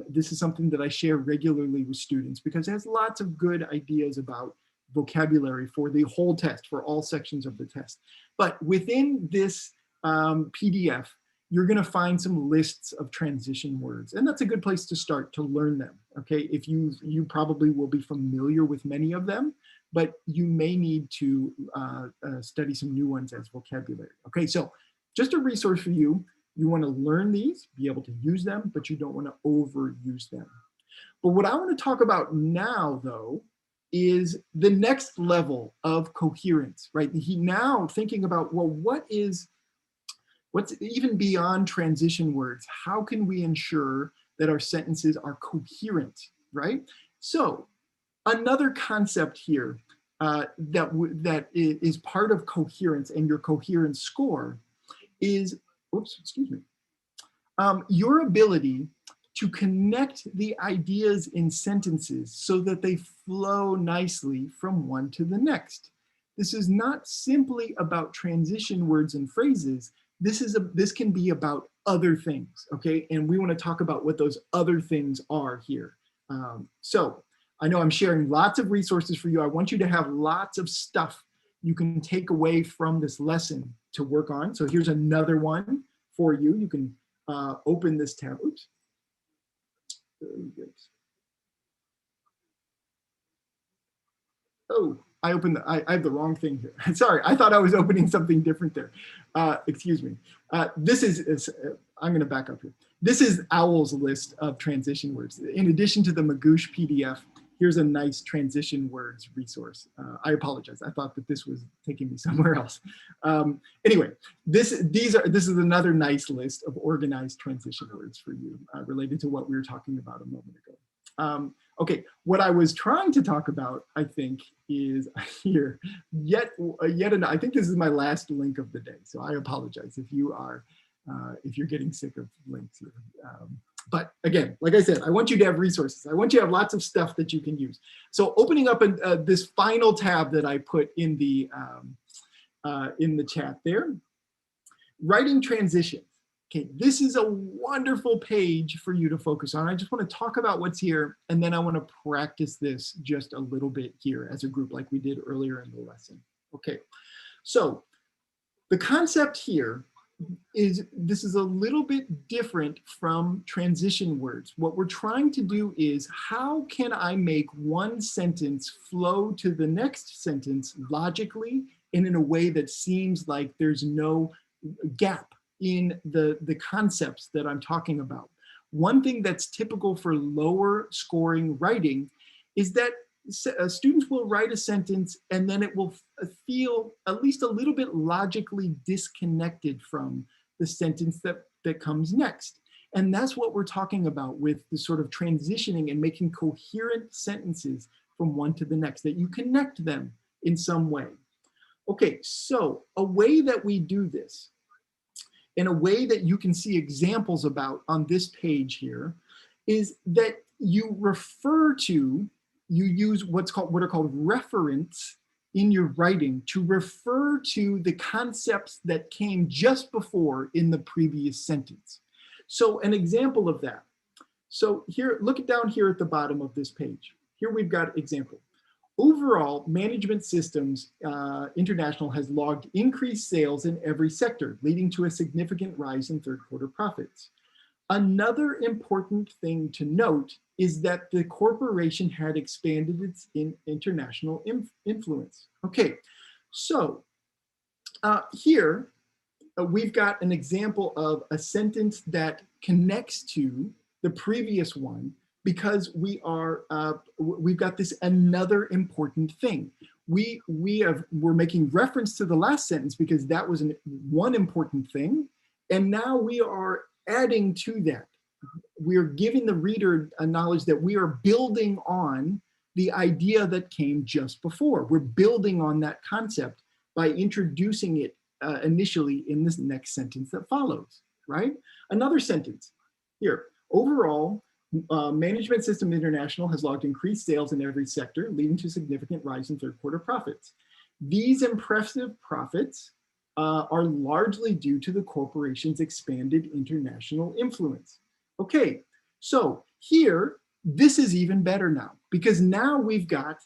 This is something that I share regularly with students because it has lots of good ideas about vocabulary for the whole test, for all sections of the test. But within this PDF, you're going to find some lists of transition words, and that's a good place to start to learn them. Okay, if you probably will be familiar with many of them, but you may need to study some new ones as vocabulary. Okay, so just a resource for you. You want to learn these, be able to use them, but you don't want to overuse them. But what I want to talk about now, though, is the next level of coherence, right? Now thinking about, well, what's even beyond transition words? How can we ensure that our sentences are coherent, right? So another concept here that is part of coherence and your coherence score is, your ability to connect the ideas in sentences so that they flow nicely from one to the next. This is not simply about transition words and phrases. This can be about other things, okay? And we want to talk about what those other things are here. So I know I'm sharing lots of resources for you. I want you to have lots of stuff you can take away from this lesson to work on. So here's another one for you. You can open this tab. Oops. Oh, I have the wrong thing here. Sorry, I thought I was opening something different there. Excuse me. This is I'm going to back up here. This is OWL's list of transition words. In addition to the Magoosh PDF, here's a nice transition words resource. I apologize. I thought that this was taking me somewhere else. Anyway, this is another nice list of organized transition words for you related to what we were talking about a moment ago. Okay, what I was trying to talk about, I think, is here yet another. I think this is my last link of the day, so I apologize if you're getting sick of links here. But again, like I said, I want you to have resources. I want you to have lots of stuff that you can use. So opening up this final tab that I put in the chat there, writing transitions. Okay, this is a wonderful page for you to focus on. I just want to talk about what's here, and then I want to practice this just a little bit here as a group like we did earlier in the lesson. Okay, so the concept here is this is a little bit different from transition words. What we're trying to do is, how can I make one sentence flow to the next sentence logically and in a way that seems like there's no gap in the concepts that I'm talking about. One thing that's typical for lower scoring writing is that students will write a sentence and then it will feel at least a little bit logically disconnected from the sentence that comes next. And that's what we're talking about with the sort of transitioning and making coherent sentences from one to the next, that you connect them in some way. Okay, so a way that we do this, in a way that you can see examples about on this page here, is that you use what are called referents in your writing to refer to the concepts that came just before in the previous sentence. So an example of that. So here, look down here at the bottom of this page. Here we've got example. Overall, Management Systems International has logged increased sales in every sector, leading to a significant rise in third quarter profits. Another important thing to note is that the corporation had expanded its international influence. Okay, so here we've got an example of a sentence that connects to the previous one, because we've got this another important thing. We're making reference to the last sentence because that was one important thing, and now we are adding to that. We are giving the reader a knowledge that we are building on the idea that came just before. We're building on that concept by introducing it initially in this next sentence that follows, right? Another sentence here. Overall, Management System International has logged increased sales in every sector, leading to significant rise in third quarter profits. These impressive profits are largely due to the corporation's expanded international influence. Okay, so here, this is even better now, because now we've got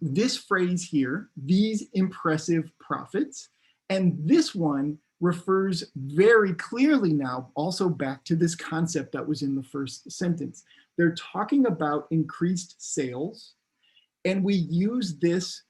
this phrase here, these impressive profits, and this one refers very clearly now also back to this concept that was in the first sentence. They're talking about increased sales, and we use this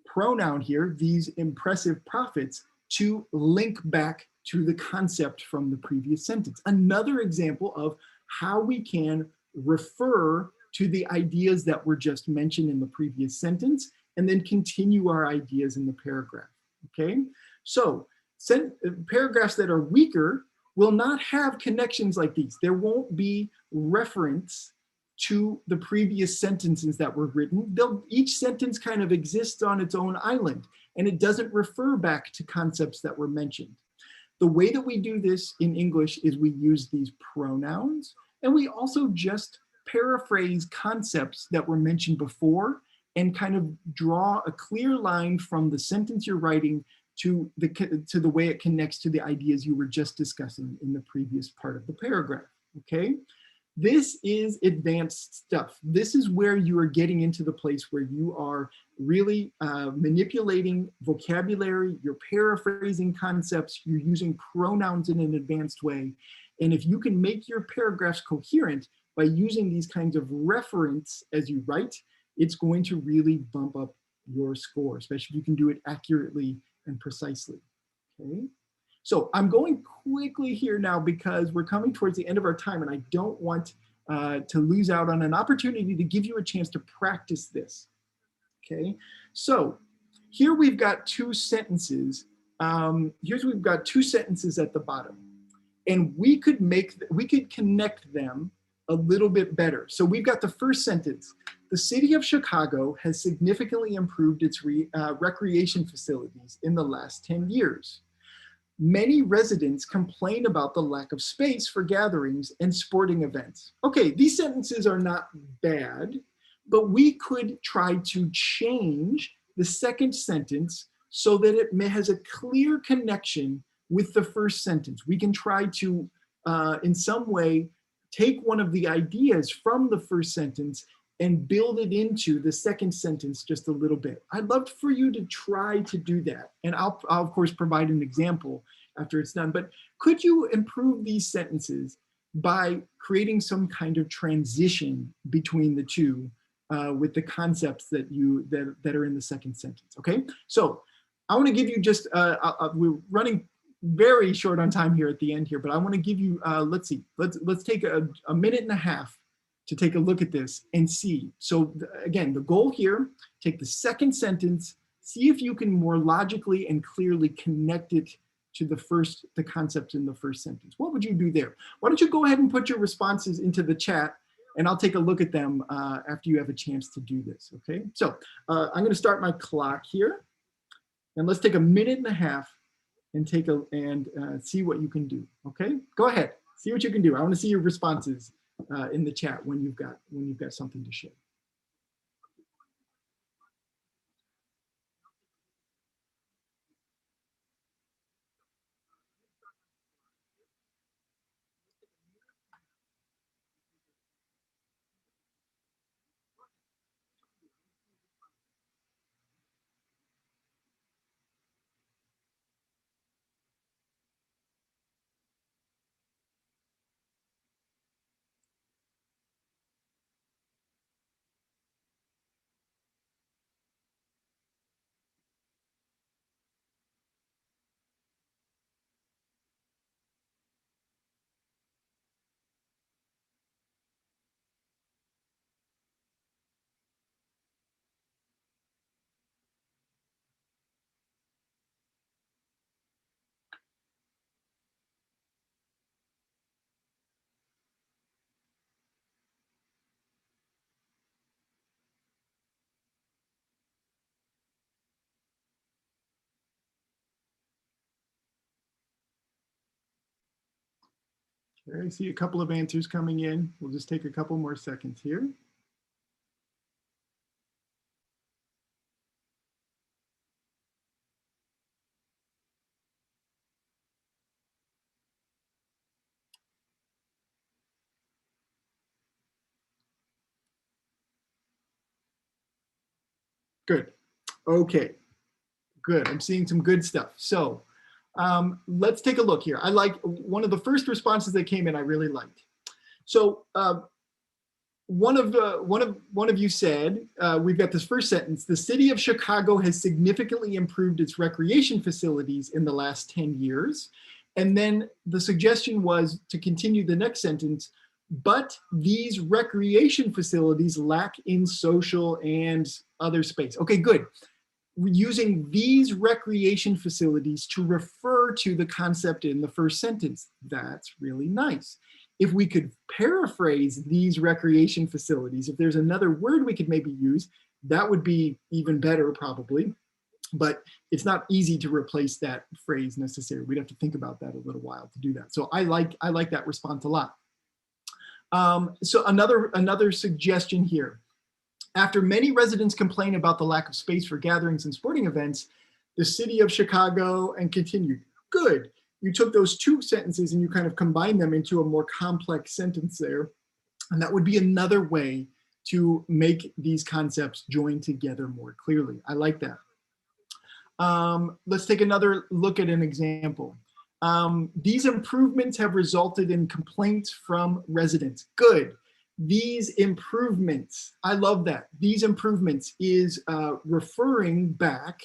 pronoun here, these impressive profits, to link back to the concept from the previous sentence. Another example of how we can refer to the ideas that were just mentioned in the previous sentence and then continue our ideas in the paragraph, okay? So paragraphs that are weaker will not have connections like these. There won't be reference to the previous sentences that were written. Each sentence kind of exists on its own island, and it doesn't refer back to concepts that were mentioned. The way that we do this in English is we use these pronouns, and we also just paraphrase concepts that were mentioned before and kind of draw a clear line from the sentence you're writing to the way it connects to the ideas you were just discussing in the previous part of the paragraph, okay? This is advanced stuff. This is where you are getting into the place where you are really manipulating vocabulary, you're paraphrasing concepts, you're using pronouns in an advanced way. And if you can make your paragraphs coherent by using these kinds of reference as you write, it's going to really bump up your score, especially if you can do it accurately and precisely, okay? So I'm going quickly here now because we're coming towards the end of our time and I don't want to lose out on an opportunity to give you a chance to practice this. Okay, so here we've got two sentences. We've got two sentences at the bottom, and we could connect them a little bit better. So we've got the first sentence. The city of Chicago has significantly improved its recreation facilities in the last 10 years. Many residents complain about the lack of space for gatherings and sporting events. Okay, these sentences are not bad, but we could try to change the second sentence so that it has a clear connection with the first sentence. We can try to, in some way, take one of the ideas from the first sentence and build it into the second sentence just a little bit. I'd love for you to try to do that. And I'll of course provide an example after it's done, but could you improve these sentences by creating some kind of transition between the two with the concepts that are in the second sentence, okay? So I wanna give you just, we're running very short on time here at the end here, but I wanna give you, let's take a minute and a half to take a look at this and see. So again, the goal here, take the second sentence, see if you can more logically and clearly connect it to the concept in the first sentence. What would you do there? Why don't you go ahead and put your responses into the chat, and I'll take a look at them after you have a chance to do this, okay? So I'm gonna start my clock here, and let's take a minute and a half and see what you can do, okay? Go ahead, see what you can do. I wanna see your responses in the chat when you've got something to share. Okay, I see a couple of answers coming in. We'll just take a couple more seconds here. Good. Okay. Good. I'm seeing some good stuff. So let's take a look here. I like one of the first responses that came in. I really liked. So one of you said, we've got this first sentence. The city of Chicago has significantly improved its recreation facilities in the last 10 years. And then the suggestion was to continue the next sentence, but these recreation facilities lack in social and other space. Okay, good. We're using these recreation facilities to refer to the concept in the first sentence. That's really nice. If we could paraphrase these recreation facilities, if there's another word we could maybe use, that would be even better probably. But it's not easy to replace that phrase necessarily. We'd have to think about that a little while to do that. So I like that response a lot. So another suggestion here. After many residents complain about the lack of space for gatherings and sporting events, the city of Chicago and continued. Good. You took those two sentences and you kind of combined them into a more complex sentence there. And that would be another way to make these concepts join together more clearly. I like that. Let's take another look at an example. These improvements have resulted in complaints from residents. Good. These improvements, I love that. These improvements is referring back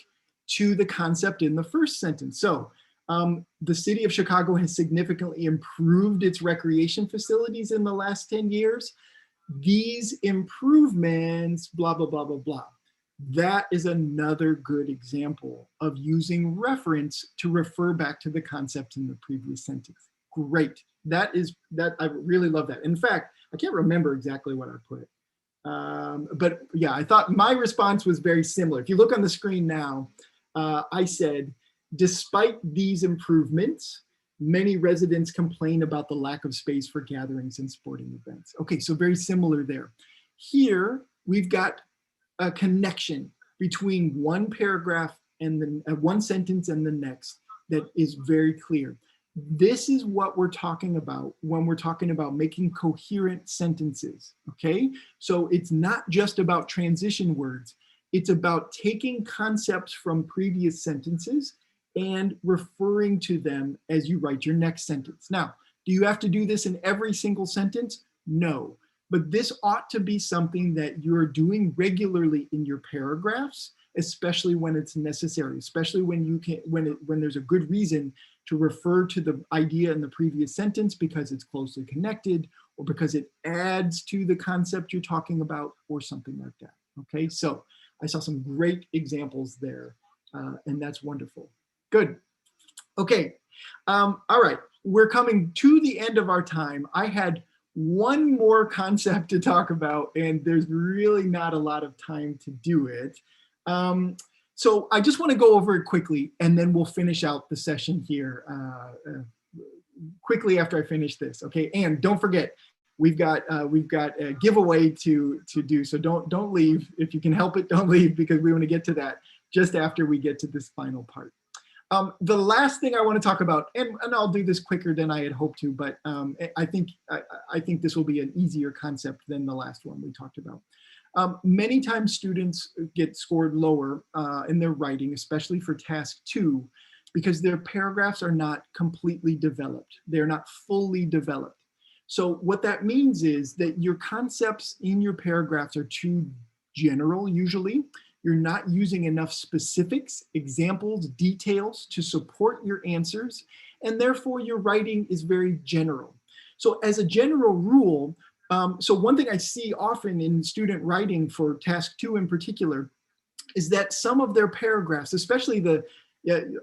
to the concept in the first sentence. So The city of Chicago has significantly improved its recreation facilities in the last 10 years. These improvements, blah, blah, blah, blah, blah. That is another good example of using reference to refer back to the concept in the previous sentence. Great. That I really love that. In fact, I can't remember exactly what I put. But yeah, I thought my response was very similar. If you look on the screen now, I said, despite these improvements, many residents complain about the lack of space for gatherings and sporting events. Okay, so very similar there. Here, we've got a connection between one paragraph and then one sentence and the next that is very clear. This is what we're talking about when we're talking about making coherent sentences, okay? So it's not just about transition words. It's about taking concepts from previous sentences and referring to them as you write your next sentence. Now, do you have to do this in every single sentence? No. But this ought to be something that you're doing regularly in your paragraphs, especially when it's necessary, especially when you can, when there's a good reason to refer to the idea in the previous sentence because it's closely connected or because it adds to the concept you're talking about or something like that. Okay, so I saw some great examples there, and that's wonderful. Good. Okay. All right. We're coming to the end of our time. I had one more concept to talk about, and there's really not a lot of time to do it. So I just want to go over it quickly, and then we'll finish out the session here quickly after I finish this. Okay. And don't forget, we've got a giveaway to do. So don't leave. If you can help it, don't leave, because we want to get to that just after we get to this final part. The last thing I want to talk about, and I'll do this quicker than I had hoped to, but I think this will be an easier concept than the last one we talked about. Many times students get scored lower in their writing, especially for task 2, because their paragraphs are not completely developed. They're not fully developed. So what that means is that your concepts in your paragraphs are too general usually. You're not using enough specifics, examples, details to support your answers, and therefore your writing is very general. So as a general rule, so one thing I see often in student writing for task 2 in particular is that some of their paragraphs, especially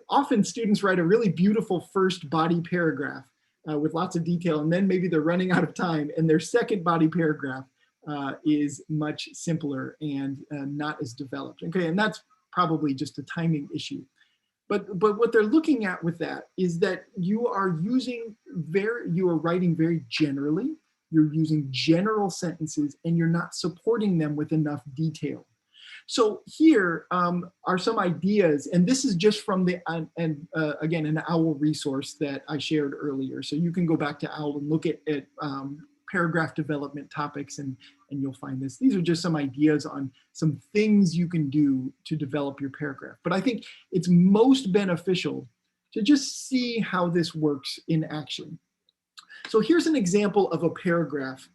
often students write a really beautiful first body paragraph with lots of detail, and then maybe they're running out of time, and their second body paragraph is much simpler and not as developed. Okay, and that's probably just a timing issue. But what they're looking at with that is that you are writing very generally, you're using general sentences, and you're not supporting them with enough detail. So here are some ideas, and this is just from the, again, an OWL resource that I shared earlier. So you can go back to OWL and look at paragraph development topics, and you'll find this. These are just some ideas on some things you can do to develop your paragraph. But I think it's most beneficial to just see how this works in action. So here's an example of a paragraph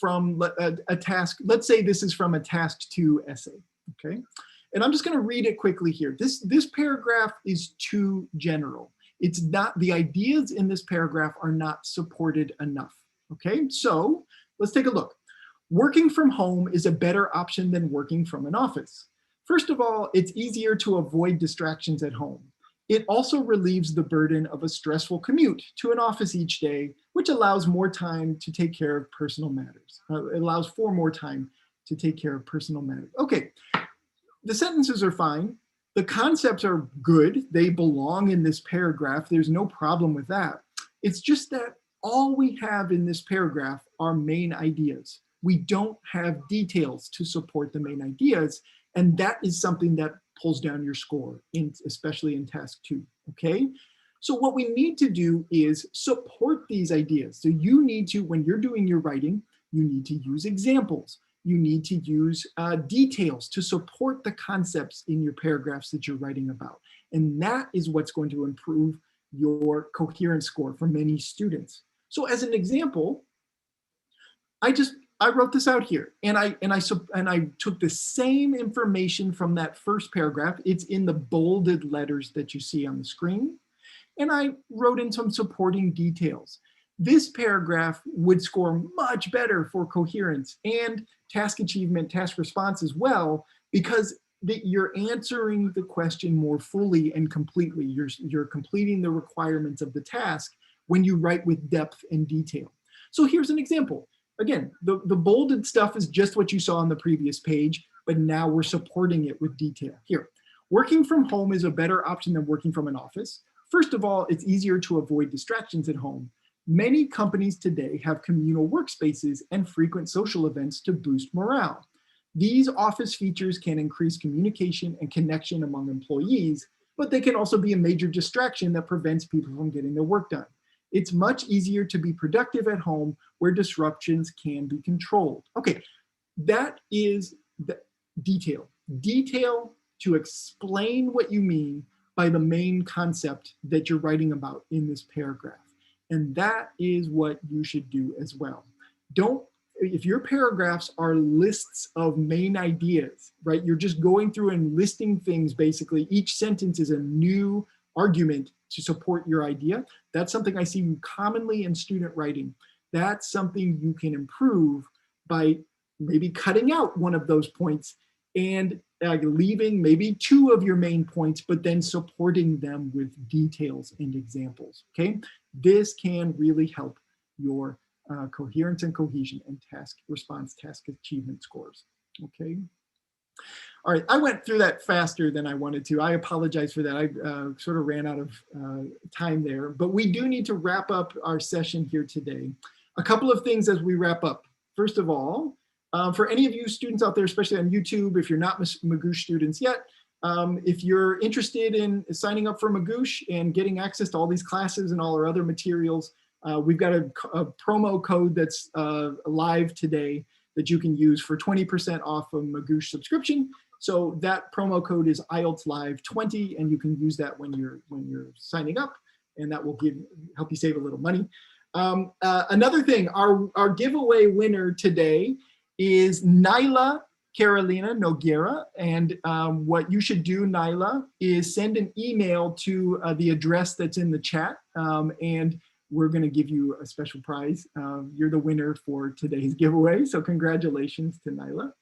from a task. Let's say this is from a task 2 essay, okay? And I'm just gonna read it quickly here. This paragraph is too general. It's not, the ideas in this paragraph are not supported enough. Okay, so let's take a look. Working from home is a better option than working from an office. First of all, it's easier to avoid distractions at home. It also relieves the burden of a stressful commute to an office each day, which allows more time to take care of personal matters. It allows for more time to take care of personal matters. Okay, the sentences are fine. The concepts are good. They belong in this paragraph. There's no problem with that. It's just that all we have in this paragraph are main ideas. We don't have details to support the main ideas, and that is something that pulls down your score, especially in task 2, okay? So what we need to do is support these ideas. So you need to, when you're doing your writing, you need to use examples. You need to use details to support the concepts in your paragraphs that you're writing about. And that is what's going to improve your coherence score for many students. So as an example, I wrote this out here, and I took the same information from that first paragraph. It's in the bolded letters that you see on the screen. and I wrote in some supporting details. This paragraph would score much better for coherence and task achievement, task response as well, because you're answering the question more fully and completely. You're completing the requirements of the task when you write with depth and detail. So here's an example. Again, the bolded stuff is just what you saw on the previous page, but now we're supporting it with detail. Here, working from home is a better option than working from an office. First of all, it's easier to avoid distractions at home. Many companies today have communal workspaces and frequent social events to boost morale. These office features can increase communication and connection among employees, but they can also be a major distraction that prevents people from getting their work done. It's much easier to be productive at home where disruptions can be controlled. Okay, that is the detail. Detail to explain what you mean by the main concept that you're writing about in this paragraph. And that is what you should do as well. If your paragraphs are lists of main ideas, right? You're just going through and listing things, basically. Each sentence is a new argument to support your idea. That's something I see commonly in student writing. That's something you can improve by maybe cutting out one of those points and leaving maybe two of your main points, but then supporting them with details and examples, okay? This can really help your coherence and cohesion and task response, task achievement scores, okay? All right, I went through that faster than I wanted to. I apologize for that. I sort of ran out of time there, but we do need to wrap up our session here today. A couple of things as we wrap up. First of all, for any of you students out there, especially on YouTube, if you're not Magoosh students yet, if you're interested in signing up for Magoosh and getting access to all these classes and all our other materials, we've got a promo code that's live today that you can use for 20% off a Magoosh subscription. So that promo code is IELTS Live 20, and you can use that when you're signing up, and that will help you save a little money. Another thing, our giveaway winner today is Nyla Carolina Noguera. And what you should do, Nyla, is send an email to the address that's in the chat, and we're going to give you a special prize. You're the winner for today's giveaway, so congratulations to Nyla.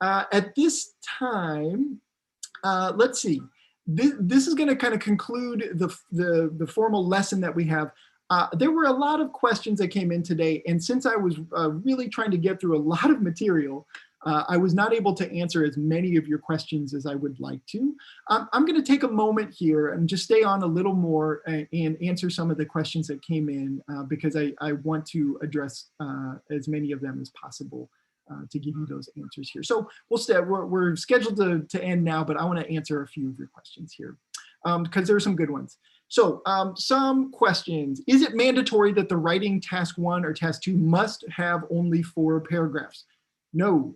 At this time, let's see. This is going to kind of conclude the formal lesson that we have. There were a lot of questions that came in today, and since I was really trying to get through a lot of material, I was not able to answer as many of your questions as I would like to. I'm going to take a moment here and just stay on a little more and answer some of the questions that came in because I want to address as many of them as possible to give you those answers here. So we're scheduled to end now, but I want to answer a few of your questions here because there are some good ones. So some questions. Is it mandatory that the writing task 1 or task 2 must have only 4 paragraphs? No.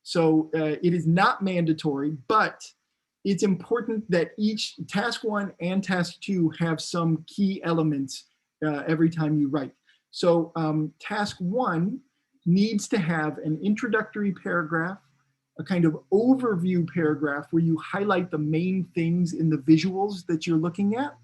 So it is not mandatory, but it's important that each task 1 and task 2 have some key elements every time you write. So task 1 needs to have an introductory paragraph, a kind of overview paragraph where you highlight the main things in the visuals that you're looking at.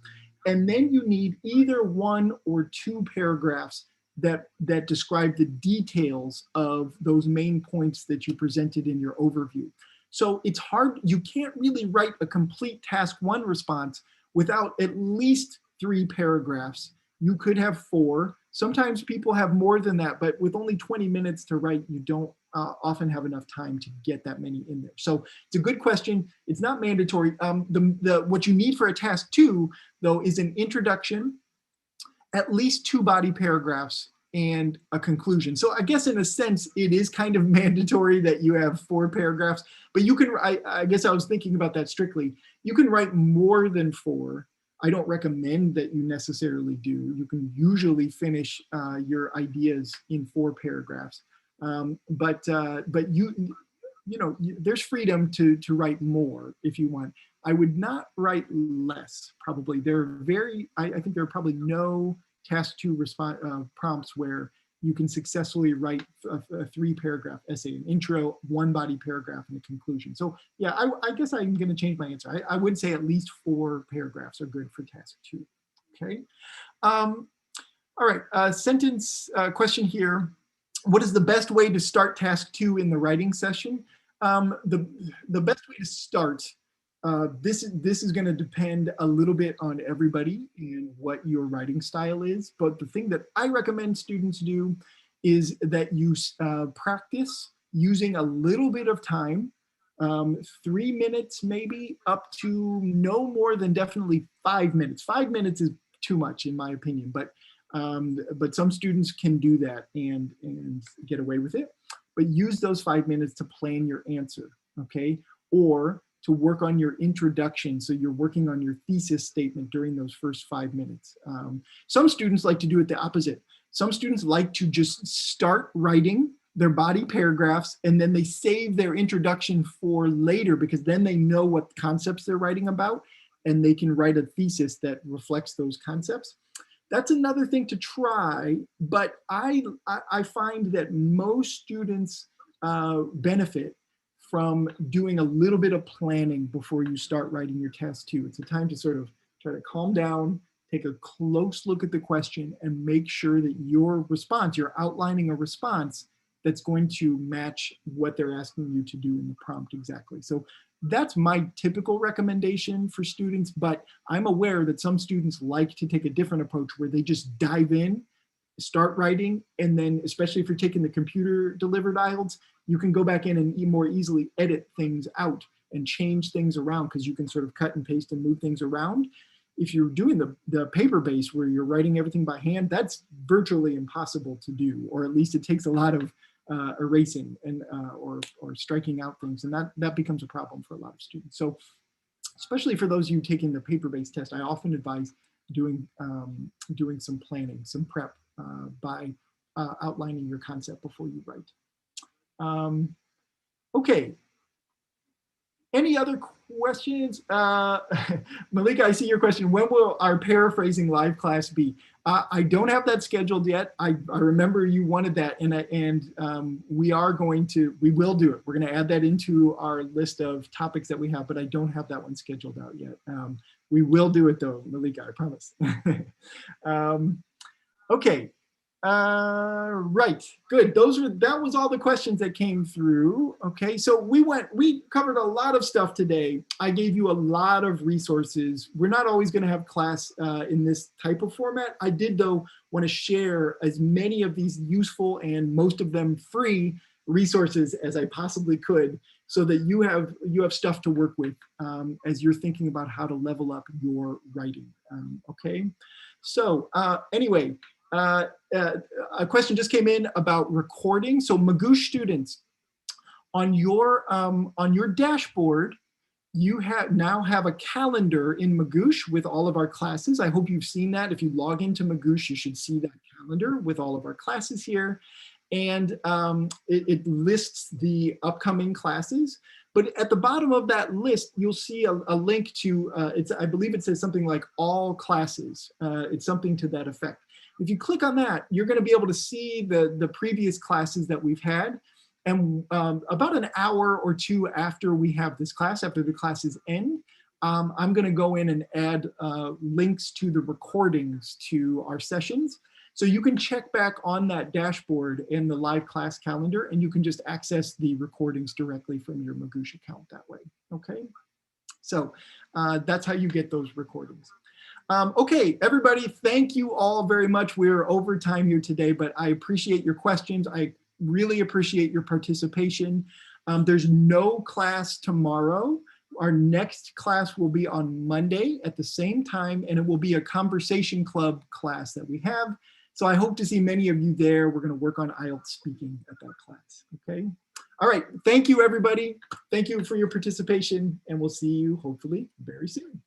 And then you need either 1 or 2 paragraphs that describe the details of those main points that you presented in your overview. So it's hard, you can't really write a complete task 1 response without at least 3 paragraphs. You could have 4. Sometimes people have more than that, but with only 20 minutes to write, you don't often have enough time to get that many in there. So it's a good question. It's not mandatory. What you need for a task 2, though, is an introduction, at least 2 body paragraphs, and a conclusion. So I guess in a sense, it is kind of mandatory that you have 4 paragraphs, but you can, I guess I was thinking about that strictly. You can write more than 4. I don't recommend that you necessarily do. You can usually finish your ideas in 4 paragraphs, but there's freedom to write more if you want. I would not write less, probably. I think there are probably no task 2 prompts where you can successfully write a 3-paragraph essay, an intro, 1 body paragraph, and a conclusion. So yeah, I guess I'm going to change my answer. I would say at least 4 paragraphs are good for task 2. Okay. All right, sentence question here. What is the best way to start task 2 in the writing session? The best way to start, this is going to depend a little bit on everybody and what your writing style is. But the thing that I recommend students do is that you practice using a little bit of time, 3 minutes maybe, up to no more than definitely 5 minutes. 5 minutes is too much in my opinion, but some students can do that and get away with it. But use those 5 minutes to plan your answer, okay? Or to work on your introduction, so you're working on your thesis statement during those first 5 minutes. Some students like to do it the opposite. Some students like to just start writing their body paragraphs and then they save their introduction for later, because then they know what concepts they're writing about and they can write a thesis that reflects those concepts. That's another thing to try, but I find that most students benefit from doing a little bit of planning before you start writing your task 2. It's a time to sort of try to calm down, take a close look at the question, and make sure that your response, you're outlining a response that's going to match what they're asking you to do in the prompt exactly. So that's my typical recommendation for students, but I'm aware that some students like to take a different approach where they just dive in, start writing, and then especially if you're taking the computer delivered IELTS, you can go back in and more easily edit things out and change things around, because you can sort of cut and paste and move things around. If you're doing the paper base where you're writing everything by hand, that's virtually impossible to do, or at least it takes a lot of erasing and or striking out things, and that becomes a problem for a lot of students. So especially for those of you taking the paper-based test, I often advise doing some planning, some prep by outlining your concept before you write. Okay. Any other questions? Malika, I see your question. When will our paraphrasing live class be? I don't have that scheduled yet. I remember you wanted that, and we will do it. We're going to add that into our list of topics that we have, but I don't have that one scheduled out yet. We will do it though, Malika, I promise. Okay. Right, good. That was all the questions that came through. Okay, so we covered a lot of stuff today. I gave you a lot of resources. We're not always going to have class in this type of format. I did though want to share as many of these useful and most of them free resources as I possibly could, so that you have stuff to work with as you're thinking about how to level up your writing. Okay, so anyway. A question just came in about recording. So Magoosh students, on your dashboard, you now have a calendar in Magoosh with all of our classes. I hope you've seen that. If you log into Magoosh, you should see that calendar with all of our classes here. And it lists the upcoming classes. But at the bottom of that list, you'll see a link to, I believe it says something like all classes. It's something to that effect. If you click on that, you're going to be able to see the previous classes that we've had. And about an hour or two after we have this class, after the classes end, I'm going to go in and add links to the recordings to our sessions. So you can check back on that dashboard in the live class calendar, and you can just access the recordings directly from your Magoosh account that way. Okay, so that's how you get those recordings. Okay, everybody, thank you all very much. We're over time here today, but I appreciate your questions. I really appreciate your participation. There's no class tomorrow. Our next class will be on Monday at the same time, and it will be a conversation club class that we have. So I hope to see many of you there. We're going to work on IELTS speaking at that class. Okay. All right. Thank you, everybody. Thank you for your participation, and we'll see you hopefully very soon.